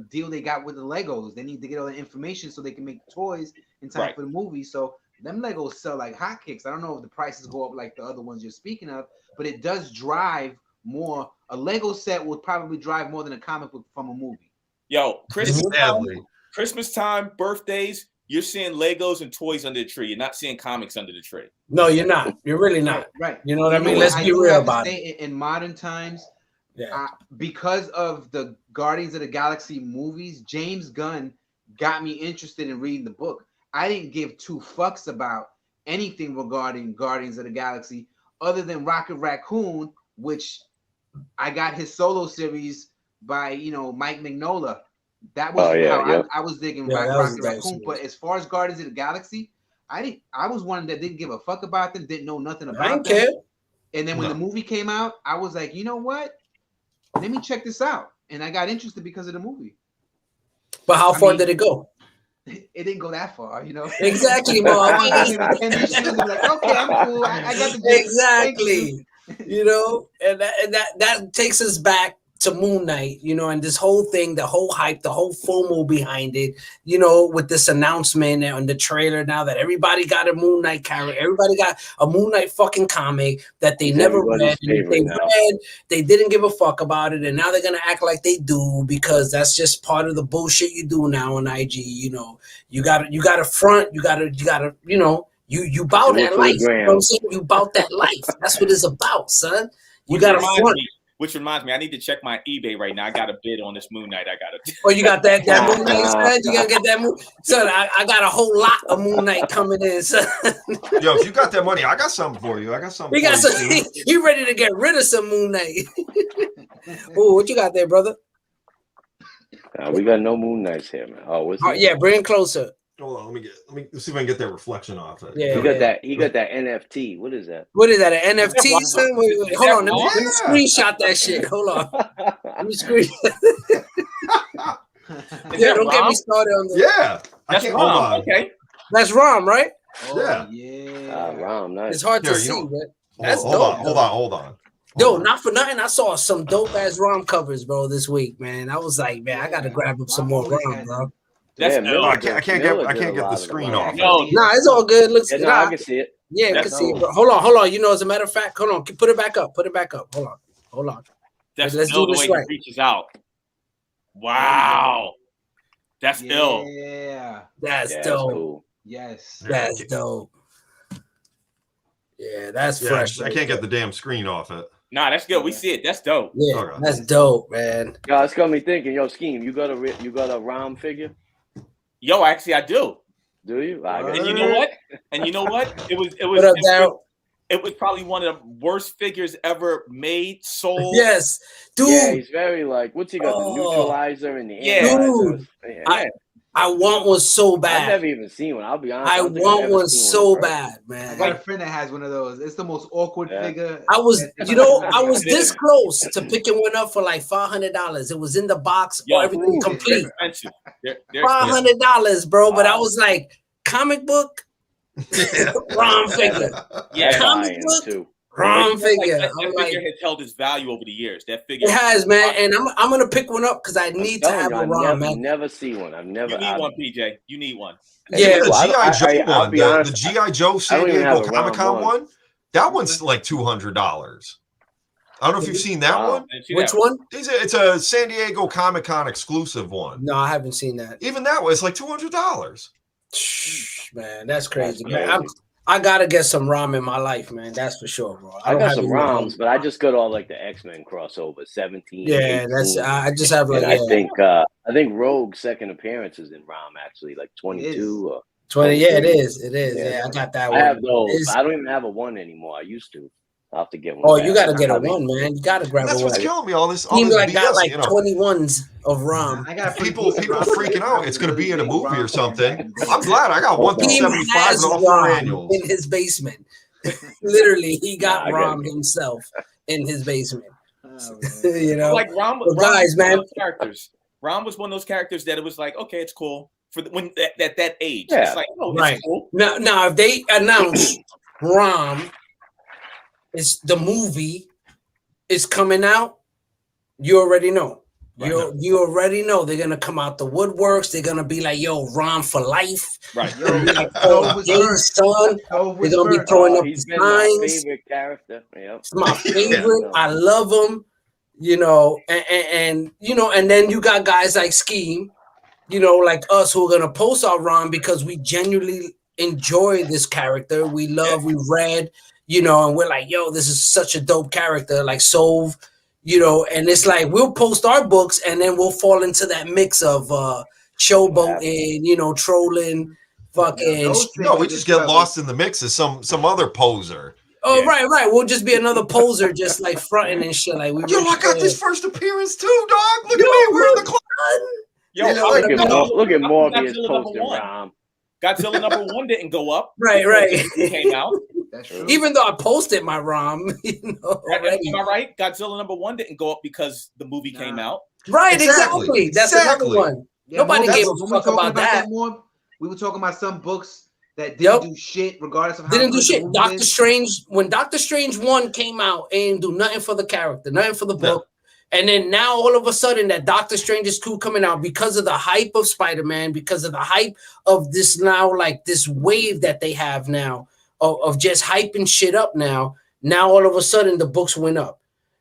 Speaker 2: deal they got with the Legos. They need to get all the information so they can make toys in time for the movie. So them Legos sell like hotcakes. I don't know if the prices go up like the other ones you're speaking of, but it does drive more. A Lego set will probably drive more than a comic book from a movie.
Speaker 4: Yo, Christmas time, birthdays, you're seeing Legos and toys under the tree. You're not seeing comics under the tree.
Speaker 1: No, you're not. You're really not.
Speaker 2: Right.
Speaker 1: You know what I mean? Let's be real about it.
Speaker 2: In modern times, because of the Guardians of the Galaxy movies, James Gunn got me interested in reading the book. I didn't give two fucks about anything regarding Guardians of the Galaxy other than Rocket Raccoon, which I got his solo series by, you know, Mike Mignola. That was how I was digging Rocket Raccoon. But as far as Guardians of the Galaxy, I was one that didn't give a fuck about them, didn't know nothing about them. And then when the movie came out, I was like, you know what? Let me check this out. And I got interested because of the movie.
Speaker 1: But how far did it go?
Speaker 2: It didn't go that far, you know.
Speaker 1: Exactly, Mom.
Speaker 2: Like, okay, I'm cool. I got the
Speaker 1: exactly. You know, and that takes us back to Moon Knight, you know, and this whole thing, the whole hype, the whole FOMO behind it, you know, with this announcement and the trailer now that everybody got a Moon Knight character, everybody got a Moon Knight fucking comic that they never read. They didn't give a fuck about it, and now they're gonna act like they do because that's just part of the bullshit you do now on IG. You know, you gotta front, you gotta, you know, you bout that life. You know what I'm saying? You bout that life. That's what it's about, son. You gotta front.
Speaker 4: Which reminds me, I need to check my eBay right now. I got a bid on this Moon Knight. I got to.
Speaker 1: Oh, you got that Moon Knight, son? You gotta get that Moon. Son, I got a whole lot of Moon Knight coming in, son.
Speaker 5: Yo, if you got that money, I got something for you.
Speaker 1: We got some. You ready to get rid of some Moon Knight? Oh, what you got there, brother?
Speaker 3: We got no Moon Knights here, man. Oh,
Speaker 1: yeah, bring it closer.
Speaker 5: Hold on, let me see if I can get that reflection off it.
Speaker 3: Yeah, he got that NFT. What is that?
Speaker 1: What is that? An NFT? Son? Wait, hold on. Let me screenshot that shit. Hold on. Let me screenshot. Yeah, don't get me started on this.
Speaker 5: Yeah,
Speaker 4: that's Rom. Okay,
Speaker 1: that's Rom, right?
Speaker 2: Oh, yeah.
Speaker 3: Rom, nice.
Speaker 1: It's hard to see, but that's
Speaker 5: dope.
Speaker 1: Hold on. Yo, not for nothing. I saw some dope ass Rom covers, bro, this week, man. I was like, man, I got to grab up some more Rom, bro.
Speaker 4: That's
Speaker 5: I can't get the screen off.
Speaker 1: No, it's all good. Looks good.
Speaker 3: I can see it.
Speaker 1: Yeah, I can see it. Bro. Hold on. You know, as a matter of fact, hold on. Put it back up. Hold on.
Speaker 4: Let's
Speaker 1: do this
Speaker 4: way
Speaker 1: right.
Speaker 4: He reaches out. Wow. That's ill.
Speaker 2: Yeah.
Speaker 1: That's dope.
Speaker 3: Cool.
Speaker 2: Yes.
Speaker 1: That's dope. Yeah, that's fresh.
Speaker 5: I can't get the damn screen off it.
Speaker 4: Nah, that's good. We see it. That's dope.
Speaker 1: Yeah, that's dope, man.
Speaker 3: Yo, it's got me thinking. Yo, Scheme, you got a Rom figure?
Speaker 4: Yo, actually, I do.
Speaker 3: Do you?
Speaker 4: And you know what? It was probably one of the worst figures ever made, sold.
Speaker 1: Yes, dude.
Speaker 3: Yeah, he's very like, what's he got? The neutralizer and the analyzer.
Speaker 1: Dude. I want one so bad.
Speaker 3: I've never even seen one. I'll be honest.
Speaker 1: I want one so bad, man.
Speaker 2: I got a friend that has one of those. It's the most awkward figure.
Speaker 1: I was this close to picking one up for like $500. It was in the box, everything complete. $500, bro. But I was like, comic book, Rom figure.
Speaker 4: Yeah,
Speaker 1: comic book. Too. Rom figure.
Speaker 4: That figure has held its value over the years. That figure.
Speaker 1: It has, man. And I'm gonna pick one up because I need to have a Rom, man.
Speaker 3: Never see one. You need
Speaker 4: one, PJ. You need one.
Speaker 1: Yeah,
Speaker 5: the G.I. Joe one. The G.I. Joe San Diego Comic-Con one. That one's like $200. I don't know if you've seen that one.
Speaker 1: Which one?
Speaker 5: It's a San Diego Comic-Con exclusive one.
Speaker 1: No, I haven't seen that.
Speaker 5: Even that one, it's like $200.
Speaker 1: Man, that's crazy. Man, I gotta get some ROM in my life, man. That's for sure, bro.
Speaker 3: I got some ROMs, but I just got all like the X-Men crossover, 17.
Speaker 1: Yeah, 18. That's I just have like.
Speaker 3: I think Rogue's second appearance is in ROM actually, like 22 or
Speaker 1: 20. Yeah, it is. It is. Yeah, I got that one.
Speaker 3: I have those. I don't even have a 1 anymore. I used to. I'll have to get one.
Speaker 1: Oh, you gotta get a 1, man. You gotta grab a 1.
Speaker 5: That's what's killing me. All this
Speaker 1: like
Speaker 5: BS,
Speaker 1: got like 21s of ROM.
Speaker 5: I got people freaking out. It's gonna be in a movie or something. I'm glad I got 1 through 75 and all 4 annuals
Speaker 1: in his basement. Literally, he got ROM himself in his basement. You know,
Speaker 4: like ROM,
Speaker 1: guys, man.
Speaker 4: Characters. ROM was one of those characters that it was like, okay, it's cool for when at that age.
Speaker 3: Yeah.
Speaker 4: It's like, oh,
Speaker 1: right.
Speaker 4: It's cool.
Speaker 1: Now, if they announce ROM, it's the movie is coming out, you already know. You already know they're gonna come out the woodworks. They're gonna be like, "Yo, ROM for life."
Speaker 4: Right.
Speaker 1: Like, oh, son. They're gonna be throwing up
Speaker 3: he's
Speaker 1: signs.
Speaker 3: Been my favorite character. Yep.
Speaker 1: It's my favorite. I love him. You know, and you know, and then you got guys like Scheme, you know, like us who are gonna post our ROM because we genuinely enjoy this character. We love. We read. You know, and we're like, yo, this is such a dope character, like Sove, you know, and it's like we'll post our books and then we'll fall into that mix of showboating, you know, trolling, fucking.
Speaker 5: No, we just get lost in the mix as some other poser.
Speaker 1: Oh, yeah. Right. We'll just be another poser, just like fronting and shit. Like,
Speaker 5: yo, I got this first appearance too, dog. Look at me, we're in the club.
Speaker 4: Yo,
Speaker 3: look at Morbius posting ROM.
Speaker 4: Godzilla #1 didn't go up.
Speaker 1: Right.
Speaker 4: It came out.
Speaker 2: That's true.
Speaker 1: Even though I posted my ROM, you know,
Speaker 4: am I right? Godzilla #1 didn't go up because the movie came out.
Speaker 1: Right, exactly. That's another one.
Speaker 2: Yeah,
Speaker 1: nobody gave a fuck about that.
Speaker 2: We were talking about some books that didn't do shit, regardless of how
Speaker 1: didn't do shit. Doctor Strange, when Doctor Strange 1 came out, it didn't do nothing for the character, nothing for the book. And then now all of a sudden that Doctor Strange's 2 coming out because of the hype of Spider-Man, because of the hype of this now, like this wave that they have now of just hyping shit up now. Now all of a sudden the books went up.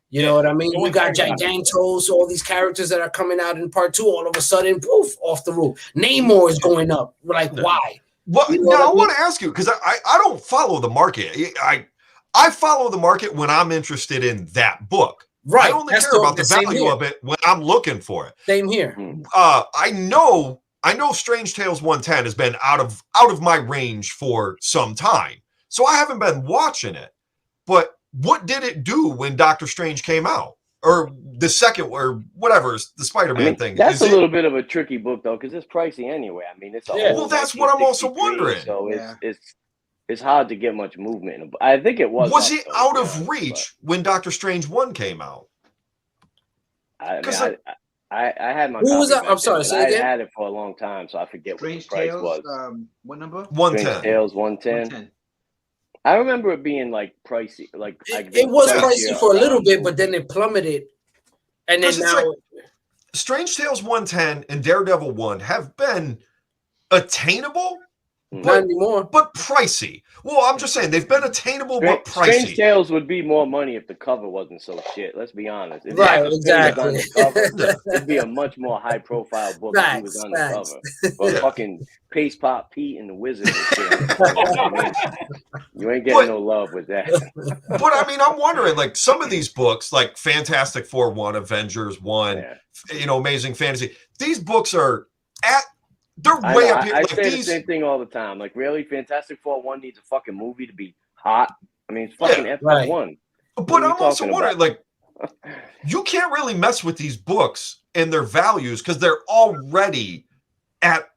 Speaker 1: You know what I mean? You got Gigantos, all these characters that are coming out in part 2, all of a sudden, poof, off the roof. Namor is going up. We're like, why?
Speaker 5: Well, you know now I want to ask you, because I don't follow the market. I follow the market when I'm interested in that book.
Speaker 1: Right.
Speaker 5: I only care about the value of it when I'm looking for it.
Speaker 1: Same here.
Speaker 5: I know Strange Tales 110 has been out of my range for some time. So I haven't been watching it. But what did it do when Doctor Strange came out? Or the second, or whatever, the Spider-Man thing.
Speaker 3: That's a little bit of a tricky book, though, because it's pricey anyway. I mean, it's
Speaker 5: well, that's what I'm also wondering.
Speaker 3: So it's hard to get much movement. I think it was.
Speaker 5: Was it out of reach when Doctor Strange 1 came out?
Speaker 3: I had my.
Speaker 1: Who was that? I'm sorry. Say again.
Speaker 3: I had it for a long time, so I forget what the price was.
Speaker 2: What number?
Speaker 5: 110.
Speaker 3: Strange Tales 110. I remember it being like pricey, like
Speaker 1: it was pricey for a little bit, but then it plummeted, and then now
Speaker 5: Strange Tales 110 and Daredevil 1 have been attainable,
Speaker 1: not anymore,
Speaker 5: but pricey. Well, I'm just saying they've been attainable, but pricey.
Speaker 3: Strange Tales would be more money if the cover wasn't so shit. Let's be honest.
Speaker 1: Right, exactly.
Speaker 3: It'd be a much more high-profile book if he was on the cover. But fucking Paste Pop Pete and the Wizard. You ain't getting no love with that.
Speaker 5: But I mean, I'm wondering, like some of these books, like Fantastic Four 1, Avengers 1, Amazing Fantasy. These books are they're way up here.
Speaker 3: I say the same thing all the time. Like, really, Fantastic Four 1 needs a fucking movie to be hot. I mean, it's fucking FF1.
Speaker 5: But I'm also wondering, like, you can't really mess with these books and their values because they're already at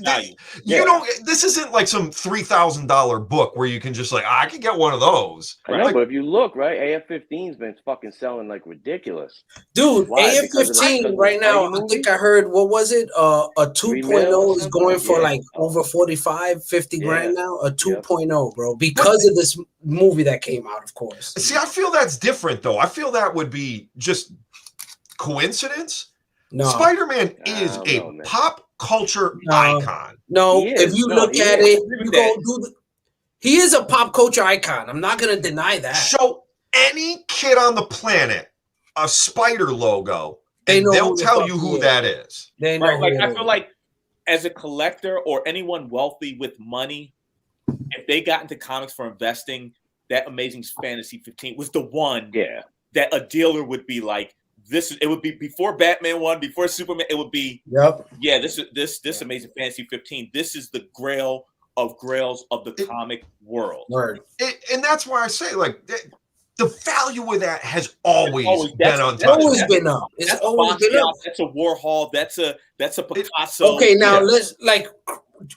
Speaker 5: value. You know, this isn't like some $3,000 book where you can just like, I can get one of those.
Speaker 3: I know, but if you look, right, AF-15's been fucking selling like ridiculous.
Speaker 1: Dude, AF-15 right now, I think I heard, what was it? A 2.0 is going for like over 45, 50 grand now. A 2.0, bro, because of this movie that came out, of course.
Speaker 5: See, I feel that's different, though. I feel that would be just coincidence. No, Spider-Man is a pop culture icon.
Speaker 1: No, if you look at it, you go do He is a pop culture icon. I'm not gonna deny that.
Speaker 5: Show any kid on the planet a spider logo, and they'll tell you who that is.
Speaker 1: They know.
Speaker 4: Right? Like I feel like as a collector or anyone wealthy with money, if they got into comics for investing, that Amazing Fantasy 15 was the one that a dealer would be like, this. It would be before Batman 1, before Superman. It would be, this Amazing Fantasy 15. This is the grail of grails of the comic world.
Speaker 5: And that's why I say, like, the value of that has always been untouched.
Speaker 1: Always been up. It's always been up.
Speaker 4: That's a Warhol. That's a Picasso.
Speaker 1: Okay, now let's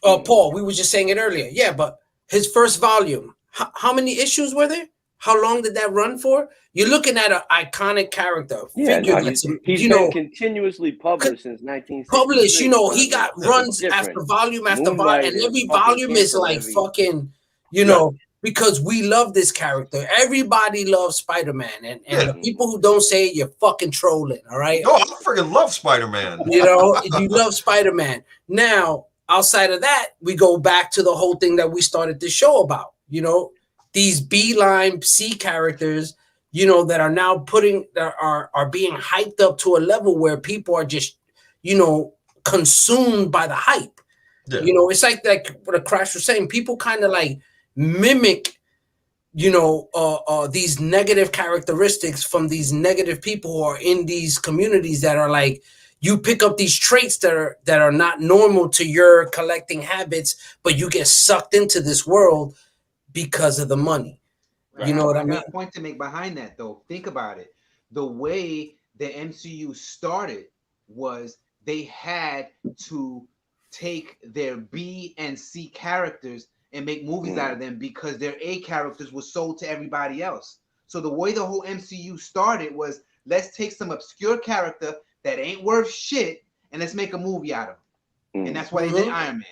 Speaker 1: Paul. We were just saying it earlier. Yeah, but his first volume. How many issues were there? How long did that run for? You're looking at an iconic character.
Speaker 3: Yeah, he's been continuously published since 1960.
Speaker 1: Published, he got runs after volume after volume, and every volume is like fucking, because we love this character. Everybody loves Spider-Man, and the people who don't say it, you're fucking trolling. All right?
Speaker 5: No, I freaking love Spider-Man.
Speaker 1: You love Spider-Man. Now, outside of that, we go back to the whole thing that we started this show about. These B-line C characters, that are now are being hyped up to a level where people are just, consumed by the hype. Yeah. It's like what Krash was saying. People kind of like mimic, these negative characteristics from these negative people who are in these communities that are like, you pick up these traits that are not normal to your collecting habits, but you get sucked into this world because of the money.
Speaker 2: Right.
Speaker 1: You know what I mean?
Speaker 2: I got a point to make behind that, though. Think about it. The way the MCU started was they had to take their B and C characters and make movies out of them because their A characters were sold to everybody else. So the way the whole MCU started was, let's take some obscure character that ain't worth shit and let's make a movie out of them. And that's why they did Iron Man.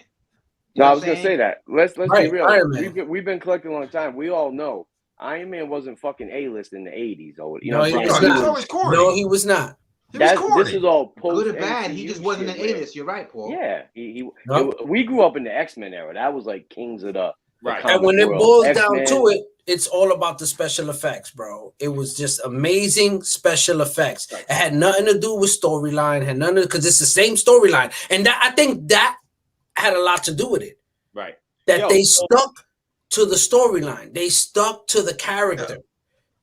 Speaker 3: No, I was gonna say that. Let's be real. We've been collecting a long time. We all know Iron Man wasn't fucking A-list in the 80s.
Speaker 1: He was not.
Speaker 3: This is all post.
Speaker 2: Good or bad, he just wasn't an A-list. You're right, Paul.
Speaker 3: Yeah, we grew up in the X-Men era. That was like kings of the
Speaker 1: And when it boils down to it, it's all about the special effects, bro. It was just amazing special effects. It had nothing to do with storyline. Had nothing because it's the same storyline, and I think that had a lot to do with it.
Speaker 4: Right.
Speaker 1: That they stuck to the storyline. They stuck to the character.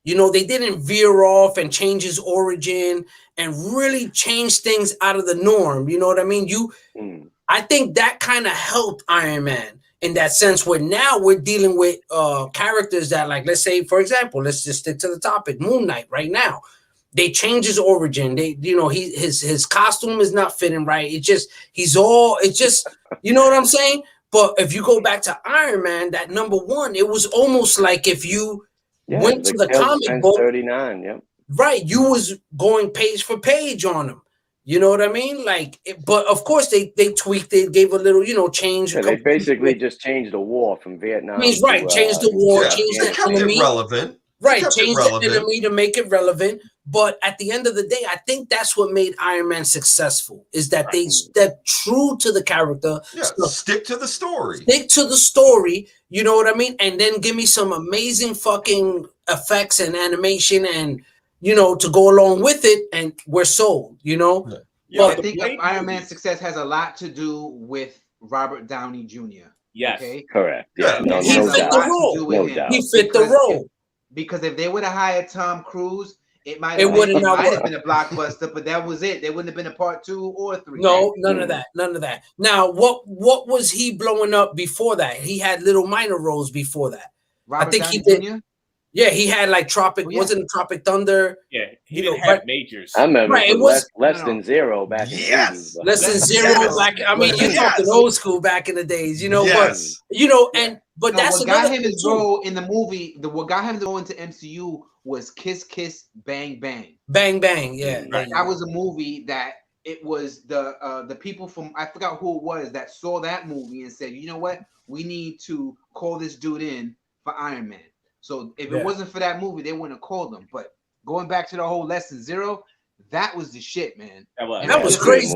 Speaker 1: Yeah. They didn't veer off and change his origin and really change things out of the norm. You know what I mean? I think that kind of helped Iron Man in that sense, where now we're dealing with characters that, like, let's say, for example, let's just stick to the topic, Moon Knight right now. They change his origin. His costume is not fitting right. It's just you know what I'm saying? But if you go back to Iron Man, that #1, it was almost like if you went to the comic book
Speaker 3: 39,
Speaker 1: right, you was going page for page on him. You know what I mean? But of course they tweaked it, gave a little, change.
Speaker 3: Yeah, they basically just changed the war from Vietnam.
Speaker 1: Changed the war, changed the enemy.
Speaker 5: Relevant.
Speaker 1: Right, change the enemy to make it relevant. But at the end of the day, I think that's what made Iron Man successful, is that they stepped true to the character.
Speaker 5: Yeah, stick to the story.
Speaker 1: Stick to the story, you know what I mean? And then give me some amazing fucking effects and animation and, to go along with it, and we're sold,
Speaker 2: Yeah, I think Iron Man's success has a lot to do with Robert Downey Jr.
Speaker 4: Yes.
Speaker 2: Okay?
Speaker 3: Correct. Yeah.
Speaker 1: He fit the role. He fit the role.
Speaker 2: Because if they would have hired Tom Cruise, it might have been a blockbuster, but that was it. There wouldn't have been a part 2 or 3.
Speaker 1: No, none of that. Now, what was he blowing up before that? He had little minor roles before that.
Speaker 2: Robert Downey Jr.?
Speaker 1: Yeah, he had like wasn't it Tropic Thunder?
Speaker 4: Yeah, he didn't have majors.
Speaker 3: I remember it was less than zero back in the 80s.
Speaker 1: Less than zero back. I mean, you're talking old school back in the days, but that's
Speaker 2: what got him his role in the movie. What got him to go into MCU was Kiss Kiss Bang Bang.
Speaker 1: Bang Bang, yeah.
Speaker 2: That was a movie that it was the people from, I forgot who it was, that saw that movie and said, you know what, we need to call this dude in for Iron Man. So if it wasn't for that movie, they wouldn't have called him. But going back to the whole Lesson Zero, that was the shit, man.
Speaker 1: That was crazy.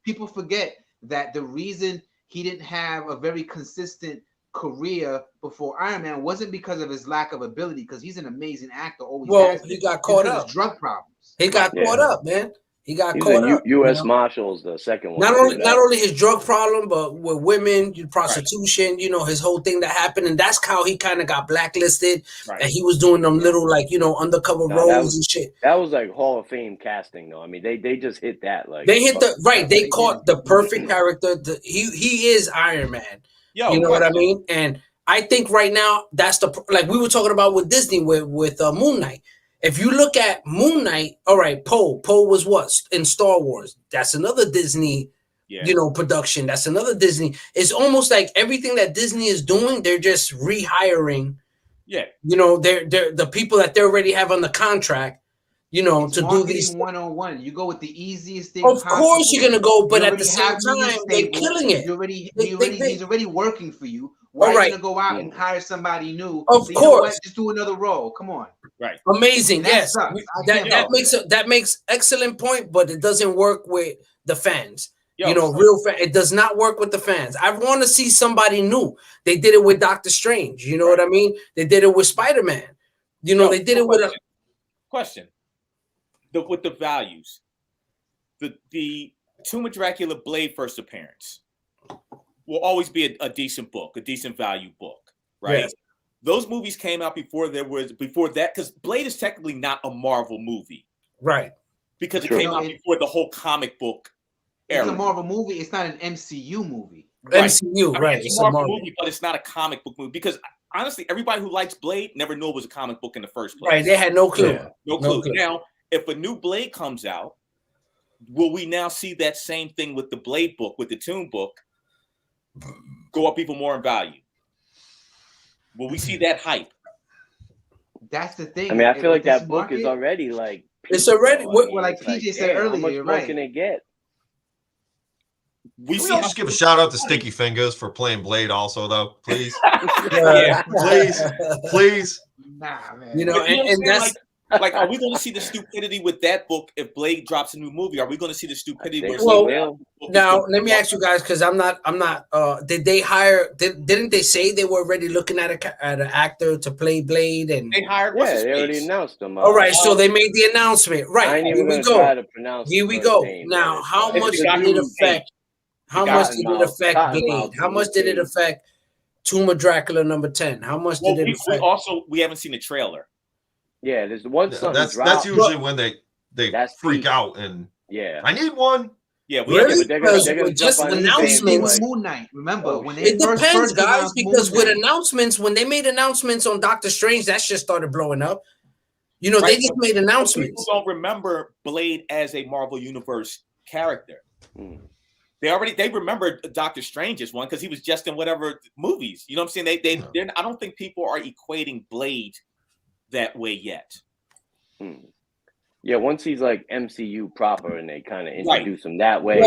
Speaker 2: People forget that the reason he didn't have a very consistent career before Iron Man wasn't because of his lack of ability, because he's an amazing actor. Always has been.
Speaker 1: He got caught up.
Speaker 2: His drug problems.
Speaker 1: He got caught up, man. He got caught up.
Speaker 3: U.S. Marshals, the second one.
Speaker 1: Not only his drug problem, but with women, prostitution. You know, his whole thing that happened, and that's how he kind of got blacklisted. Right. And he was doing them little undercover roles and shit.
Speaker 3: That was like Hall of Fame casting, though. I mean, they just hit that. Like
Speaker 1: they hit They caught the perfect character. He is Iron Man. You know what I mean? And I think right now that's like we were talking about with Disney with Moon Knight. If you look at Moon Knight, all right, Poe was what in Star Wars? That's another Disney, production. That's another Disney. It's almost like everything that Disney is doing, they're just rehiring. Yeah, they're the people that they already have on the contract. To do these
Speaker 2: 101. You go with the easiest thing.
Speaker 1: Of course, you're gonna go, but at the same time, they're killing it.
Speaker 2: He's already working for you. Why are you gonna go out and hire somebody new?
Speaker 1: Of course,
Speaker 2: just do another role. Come on.
Speaker 4: Right.
Speaker 1: Amazing. Yes. That makes excellent point, but it doesn't work with the fans. Real fans. It does not work with the fans. I want to see somebody new. They did it with Doctor Strange. You know what I mean? They did it with Spider-Man. They did it with a
Speaker 4: question. With the values, the Tomb of Dracula Blade first appearance will always be a decent book, a decent value book, right? Yes. Those movies came out before that, because Blade is technically not a Marvel movie,
Speaker 1: right?
Speaker 4: Because it came out before the whole comic book era.
Speaker 2: It's a Marvel movie. It's not an MCU movie.
Speaker 1: MCU, right?
Speaker 4: It's a Marvel movie, but it's not a comic book movie because honestly, everybody who likes Blade never knew it was a comic book in the first place.
Speaker 1: Right? They had no clue.
Speaker 4: Yeah. No clue. Now, if a new Blade comes out, will we now see that same thing with the Blade book, with the Tomb book, go up even more in value? Will we see that hype?
Speaker 2: That's the thing.
Speaker 3: I mean, I feel like that book is already like.
Speaker 1: It's already
Speaker 2: like PJ said earlier.
Speaker 3: How much more can it get?
Speaker 5: We just give a shout out to Sticky Fingers for playing Blade, also though, please. Please.
Speaker 2: Nah, man.
Speaker 1: And that's.
Speaker 4: Like, are we going to see the stupidity with that book if Blade drops a new movie? Are we going to see the stupidity?
Speaker 1: Now let me ask you guys, because I'm not. Did they hire? Didn't they say they were already looking at an actor to play Blade? And
Speaker 4: they hired.
Speaker 3: Yeah, they already announced them.
Speaker 1: All right, so they made the announcement. Right, here we go. Here we go. Now, how much did it affect? How much did it affect Blade? How much did it affect Tomb of Dracula #10? How much did it affect?
Speaker 4: We haven't seen the trailer.
Speaker 3: Yeah, there's one.
Speaker 5: That's usually when they freak out and I need one.
Speaker 4: Yeah,
Speaker 1: they're gonna just announcements.
Speaker 2: Moon Knight. Remember when
Speaker 1: it depends, guys, because with announcements, when they made announcements on Doctor Strange, that shit started blowing up. They just made announcements.
Speaker 4: People don't remember Blade as a Marvel Universe character. They remember Doctor Strange as one because he was just in whatever movies. You know what I'm saying? I don't think people are equating Blade that way yet.
Speaker 3: Yeah, once he's like MCU proper and they kind of introduce him that way,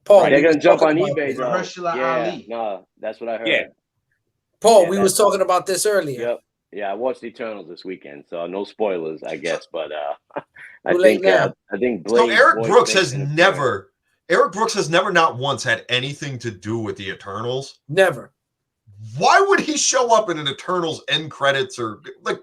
Speaker 1: Paul,
Speaker 3: they're gonna jump on eBay.
Speaker 2: Ali.
Speaker 3: No, that's what I heard.
Speaker 4: Yeah.
Speaker 1: Paul, we was talking about this earlier.
Speaker 3: Yep. Yeah, I watched Eternals this weekend, so no spoilers, I guess. But I think Blade.
Speaker 5: So Eric Brooks has never not once had anything to do with the Eternals.
Speaker 1: Never.
Speaker 5: Why would he show up in an Eternals end credits or like?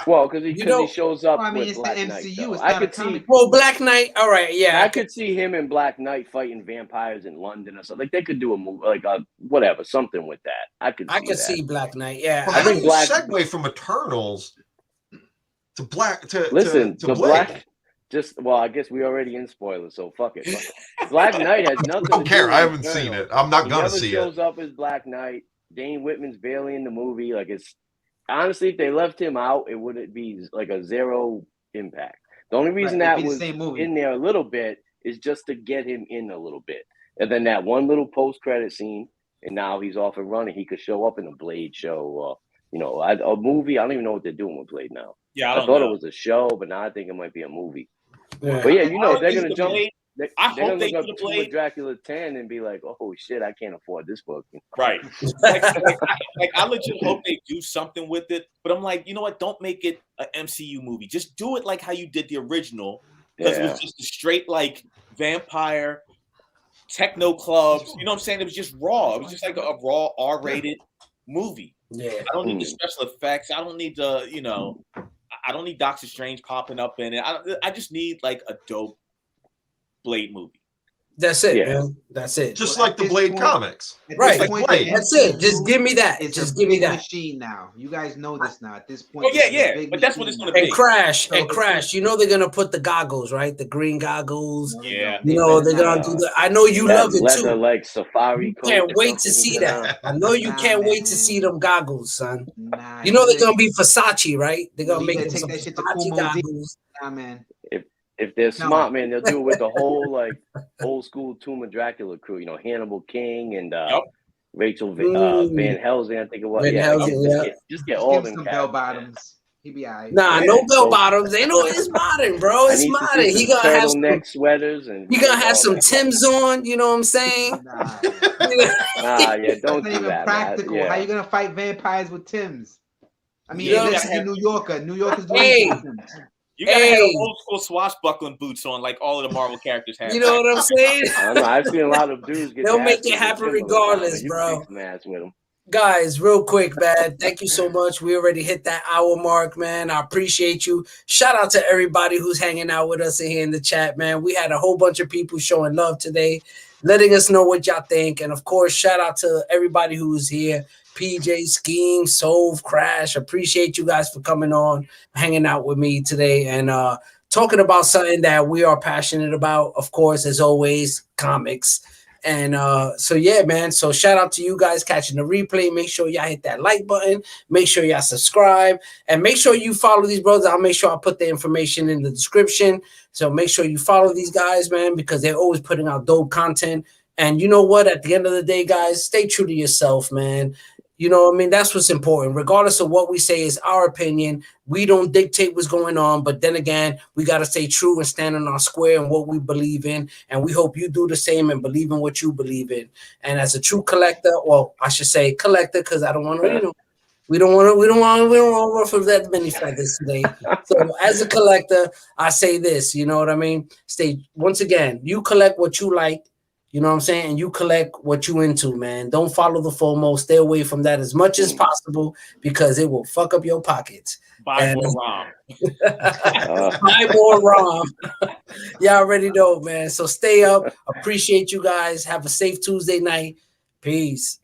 Speaker 3: Because he shows up.
Speaker 2: I mean,
Speaker 3: with
Speaker 2: it's
Speaker 3: Black
Speaker 2: the
Speaker 3: Knight,
Speaker 2: MCU. It's
Speaker 3: I
Speaker 2: not
Speaker 3: could
Speaker 2: a comic.
Speaker 1: Black Knight. All right, yeah.
Speaker 3: I could see him and Black Knight fighting vampires in London or something. Like they could do a movie, like whatever, something with that. I could
Speaker 1: see Black Knight. Yeah,
Speaker 5: I think segue from Eternals to Black to
Speaker 3: Black. I guess we already in spoilers, so fuck it. Black Knight has nothing.
Speaker 5: I don't care. I haven't seen it. I'm not gonna see it.
Speaker 3: He shows up as Black Knight. Dane Whitman's barely in the movie. Like it's. Honestly, if they left him out, it wouldn't be like a zero impact. The only reason that was in there a little bit is just to get him in a little bit. And then that one little post-credit scene, and now he's off and running. He could show up in a Blade show, a movie. I don't even know what they're doing with Blade now.
Speaker 4: Yeah,
Speaker 3: I thought it was a show, but now I think it might be a movie. Yeah. But yeah, they're going to jump.
Speaker 4: I hope they
Speaker 3: look
Speaker 4: do
Speaker 3: up
Speaker 4: the Blade.
Speaker 3: Dracula 10 and be like, oh shit, I can't afford this book.
Speaker 4: Right. I legit hope they do something with it. But I'm like, you know what? Don't make it an MCU movie. Just do it like how you did the original. Because it was just a straight like vampire techno clubs. You know what I'm saying? It was just raw. It was just like a raw R-rated movie.
Speaker 1: Yeah.
Speaker 4: I don't need the special effects. I don't need the, you know, I don't need Doctor Strange popping up in it. I just need like a dope Blade movie.
Speaker 1: That's it, man. That's it.
Speaker 5: Just like the Blade comics.
Speaker 1: Right.
Speaker 5: Like Blade.
Speaker 1: That's it. Just give me that. Just give me that.
Speaker 2: Machine now. You guys know this now. At this point.
Speaker 4: Oh, yeah. But that's what it's going to be.
Speaker 1: And Krash, you know they're going to put the goggles, right? The green goggles.
Speaker 4: Yeah.
Speaker 1: You know, they're going to do that. I know you love it too.
Speaker 3: Like safari coat.
Speaker 1: Can't wait to see that. I know you can't wait to see them goggles, son. You know they're going to be Versace, right? They're going to make them some Versace goggles.
Speaker 2: Nah, man.
Speaker 3: If they're smart, man, they'll do it with the whole like old school Tomb of Dracula crew. You know, Hannibal King and Rachel Van Helsing. I think it was. Just get all them
Speaker 2: bell bottoms. He be alright.
Speaker 1: Nah, no bell bottoms. They know it's modern, bro. It's modern. He gonna have some
Speaker 3: sweaters and
Speaker 1: you gonna have some Timbs on. You know what I'm saying?
Speaker 3: Nah, don't do that.
Speaker 2: Practical.
Speaker 3: Yeah.
Speaker 2: How you gonna fight vampires with Timbs? I mean, this is New Yorker. New Yorkers doing Timbs.
Speaker 4: You gotta have old school swashbuckling boots on, like all of the Marvel characters have.
Speaker 1: You know what I'm saying?
Speaker 3: I know, I've seen a lot of dudes get.
Speaker 1: They'll make it happen regardless, bro.
Speaker 3: With them.
Speaker 1: Guys, real quick, man. Thank you so much. We already hit that hour mark, man. I appreciate you. Shout out to everybody who's hanging out with us in here in the chat, man. We had a whole bunch of people showing love today, letting us know what y'all think, and of course, shout out to everybody who's here. PJ, Scheme, Sove, Krash. Appreciate you guys for coming on, hanging out with me today, and talking about something that we are passionate about, of course, as always, comics. And so, yeah, man. So shout out to you guys catching the replay. Make sure y'all hit that like button. Make sure y'all subscribe. And make sure you follow these brothers. I'll make sure I put the information in the description. So make sure you follow these guys, man, because they're always putting out dope content. And you know what? At the end of the day, guys, stay true to yourself, man. You know what I mean? That's what's important. Regardless of what we say is our opinion. We don't dictate what's going on. But then again, we got to stay true and stand on our square and what we believe in. And we hope you do the same and believe in what you believe in. And as a true collector, well, I should say collector, because I don't want to, you know, we don't want to ruffle that many feathers today. So as a collector, I say this, you know what I mean? Once again, you collect what you like. You know what I'm saying? And you collect what you into, man. Don't follow the FOMO. Stay away from that as much as possible because it will fuck up your pockets.
Speaker 4: Buy more ROM.
Speaker 1: Buy more ROM. Y'all already know, man. So stay up. Appreciate you guys. Have a safe Tuesday night. Peace.